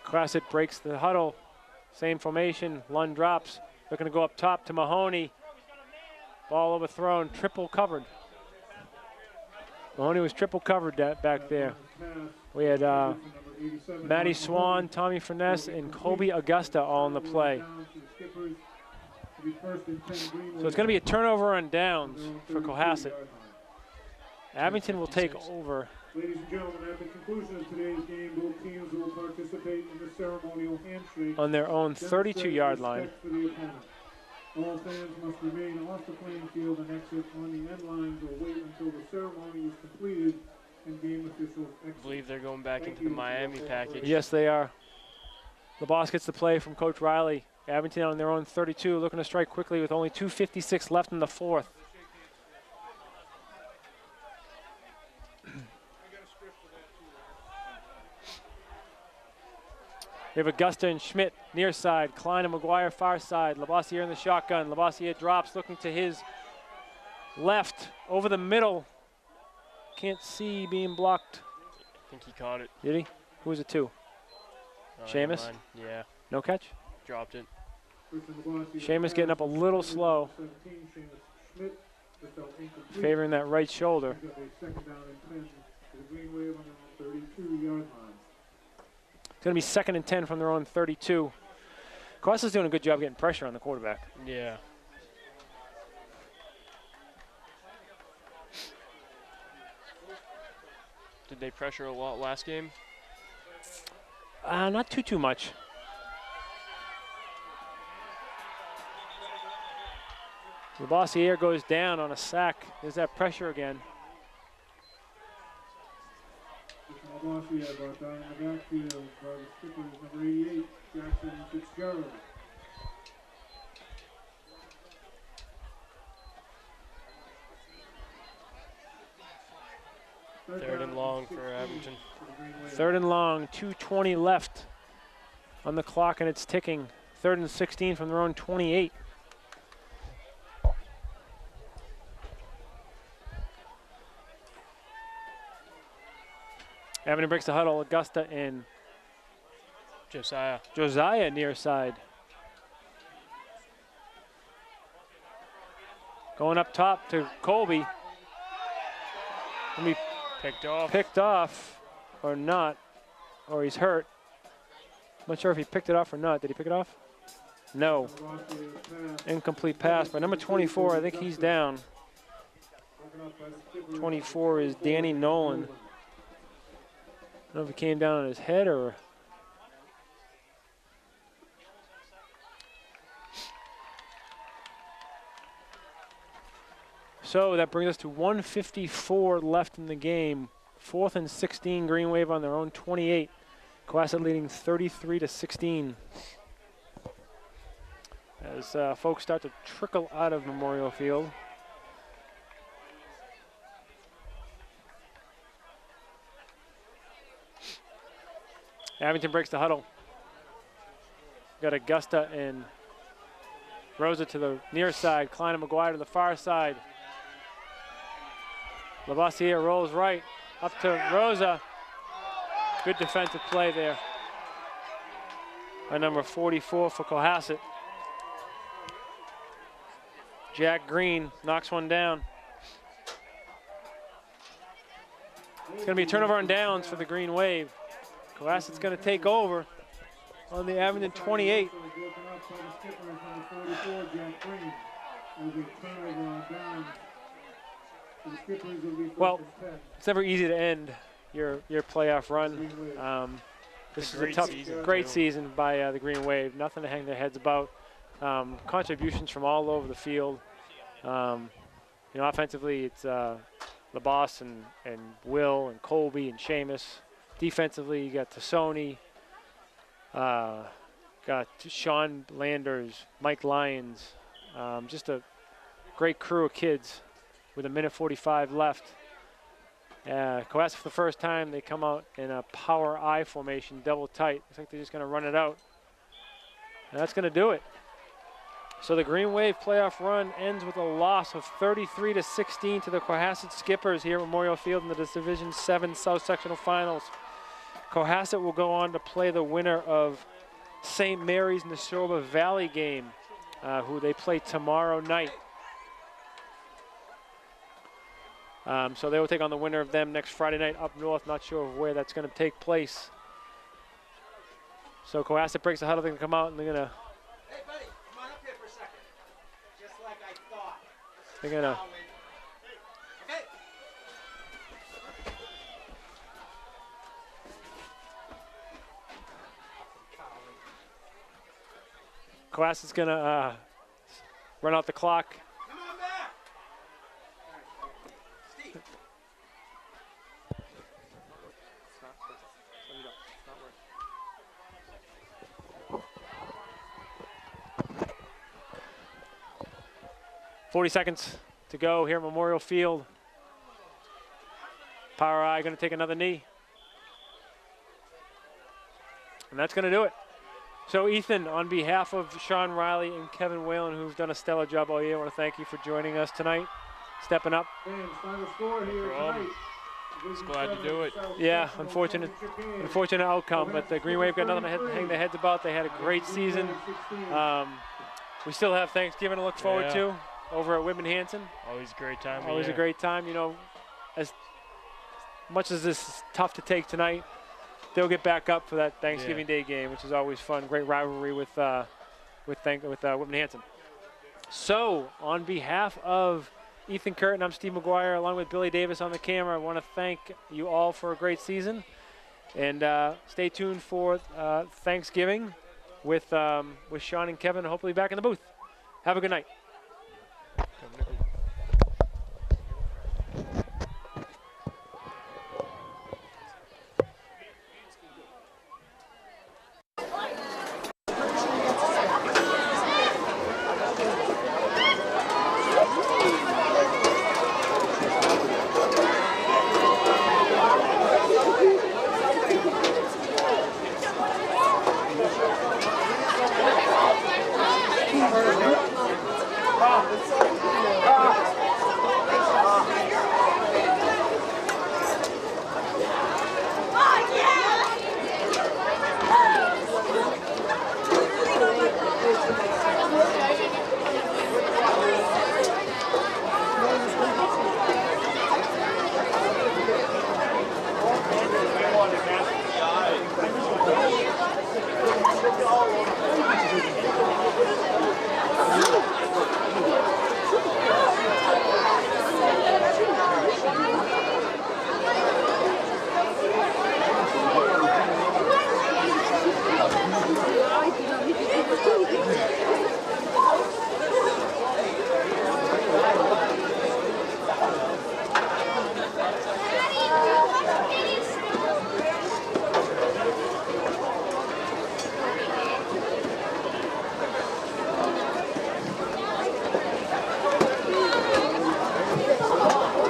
Cohasset breaks the huddle. Same formation. Lund drops. They're going to go up top to Mahoney. Ball overthrown. Triple covered. Mahoney was triple covered back there. We had Matty Swan, Tommy Furness, and Kobe Augusta all in the play. So it's going to be a turnover on downs for Cohasset. Abington will take over. Ladies and gentlemen, at the conclusion of today's game, both teams will participate in the ceremonial handshake on their own 32-yard line. All fans must remain off the playing field and exit on the end lines or wait until the ceremony is completed and game officials exit. I believe they're going back into the Miami package. Yes, they are. The boss gets the play from Coach Riley. Abington on their own 32, looking to strike quickly with only 2:56 left in the fourth. We have Augusta and Schmidt near side, Klein and McGuire far side. Labossiere in the shotgun. Labossiere drops, looking to his left, over the middle. Can't see, being blocked. I think he caught it. Did he? Who was it to? Seamus? Yeah. No catch? Dropped it. Seamus getting up a little slow. Favoring that right shoulder. It's going to be 2nd and 10 from their own 32. Costa's doing a good job getting pressure on the quarterback. Yeah. Did they pressure a lot last game? Not too much. Labossiere goes down on a sack. There's that pressure again. Labossiere brought down in the backfield by the Skippers, number 88, Jackson Fitzgerald. Third and long for Abington. 3rd and long, 2:20 left on the clock, and it's ticking. 3rd and 16 from their own 28. Abington breaks the huddle. Augusta and Josiah near side. Going up top to Colby. Gonna be picked off or not, or he's hurt. I'm not sure if he picked it off or not. Did he pick it off? No. Incomplete pass by number 24. I think he's down. 24 is Danny Nolan. I don't know if he came down on his head or. So that brings us to 1:54 left in the game. 4th and 16, Green Wave on their own 28. Cohasset leading 33-16. As folks start to trickle out of Memorial Field. Abington breaks the huddle. Got Augusta and Rosa to the near side. Klein and McGuire to the far side. Lavoisier rolls right, up to Rosa. Good defensive play there by number 44 for Cohasset. Jack Green knocks one down. It's going to be a turnover on downs for the Green Wave. Cohasset's going to take over on the Abington 28. Well, it's never easy to end your playoff run. This is a tough, great season by the Green Wave. Nothing to hang their heads about. Contributions from all over the field. Offensively, it's LaBosse and Will and Colby and Seamus. Defensively, you got Tassoni, got Sean Landers, Mike Lyons. Just a great crew of kids with 1:45 left. Cohasset for the first time, they come out in a power I formation, double tight. Looks like they're just going to run it out. And that's going to do it. So the Green Wave playoff run ends with a loss of 33-16 to the Cohasset Skippers here at Memorial Field in the Division 7 South Sectional Finals. Cohasset will go on to play the winner of St. Mary's Neshoba Valley game, who they play tomorrow night. So they will take on the winner of them next Friday night up north. Not sure where that's going to take place. So Cohasset breaks the huddle. They're going to come out and they're going to. Hey, buddy, come on up here for a second. Just like I thought. They're going to. Okay. Cohasset's going to run out the clock. Come on back. Steve. 40 seconds to go here at Memorial Field. Power I going to take another knee. And that's going to do it. So Ethan, on behalf of Sean Riley and Kevin Whalen, who've done a stellar job all year, I want to thank you for joining us tonight, stepping up. Just glad to do it. Yeah, unfortunate outcome, but the Green Wave got nothing to hang their heads about. They had a great season. We still have Thanksgiving to look forward to over at Whitman Hanson. Always a great time. Always a great time. You know, as much as this is tough to take tonight, they'll get back up for that Thanksgiving Day game, which is always fun. Great rivalry with Whitman Hanson. So, on behalf of Ethan Curtin, I'm Steve McGuire, along with Billy Davis on the camera. I want to thank you all for a great season, and stay tuned for Thanksgiving with Sean and Kevin, hopefully back in the booth. Have a good night.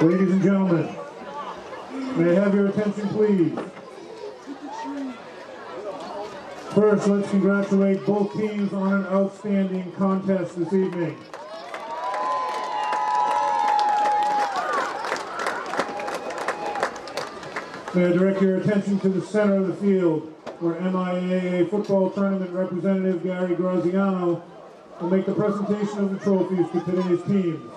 Ladies and gentlemen, may I have your attention, please? First, let's congratulate both teams on an outstanding contest this evening. May I direct your attention to the center of the field, where MIAA football tournament representative Gary Graziano will make the presentation of the trophies to today's teams.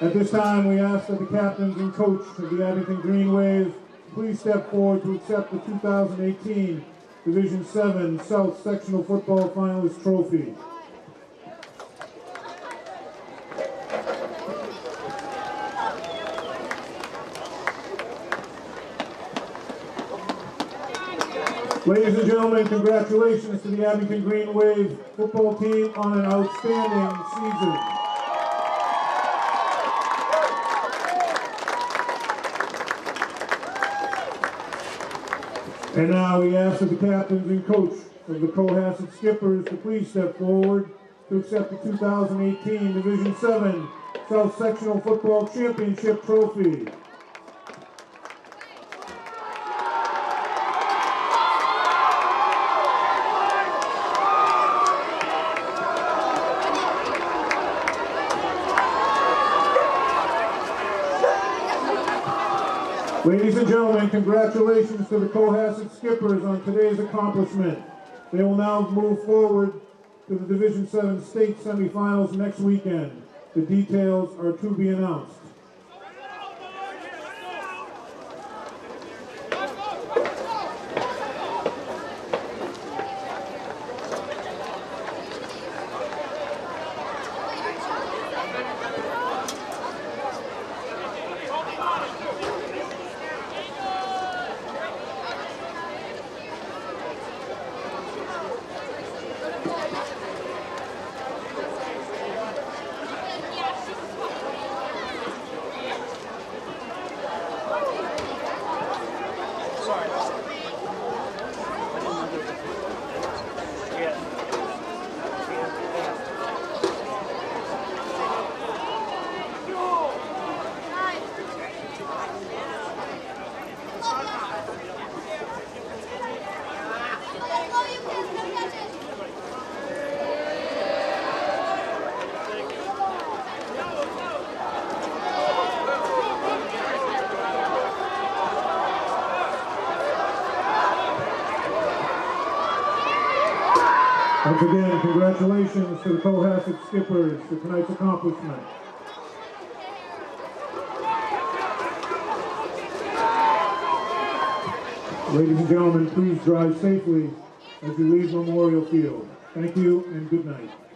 At this time, we ask that the captains and coach of the Abington Green Wave please step forward to accept the 2018 Division 7 South Sectional Football Finalist Trophy. Ladies and gentlemen, congratulations to the Abington Green Wave football team on an outstanding season. And now we ask that the captains and coach of the Cohasset Skippers to please step forward to accept the 2018 Division 7 South Sectional Football Championship Trophy. Ladies and gentlemen, congratulations to the Cohasset Skippers on today's accomplishment. They will now move forward to the Division 7 state semifinals next weekend. The details are to be announced. Once again, congratulations to the Cohasset Skippers for tonight's accomplishment. Ladies and gentlemen, please drive safely as you leave Memorial Field. Thank you and good night.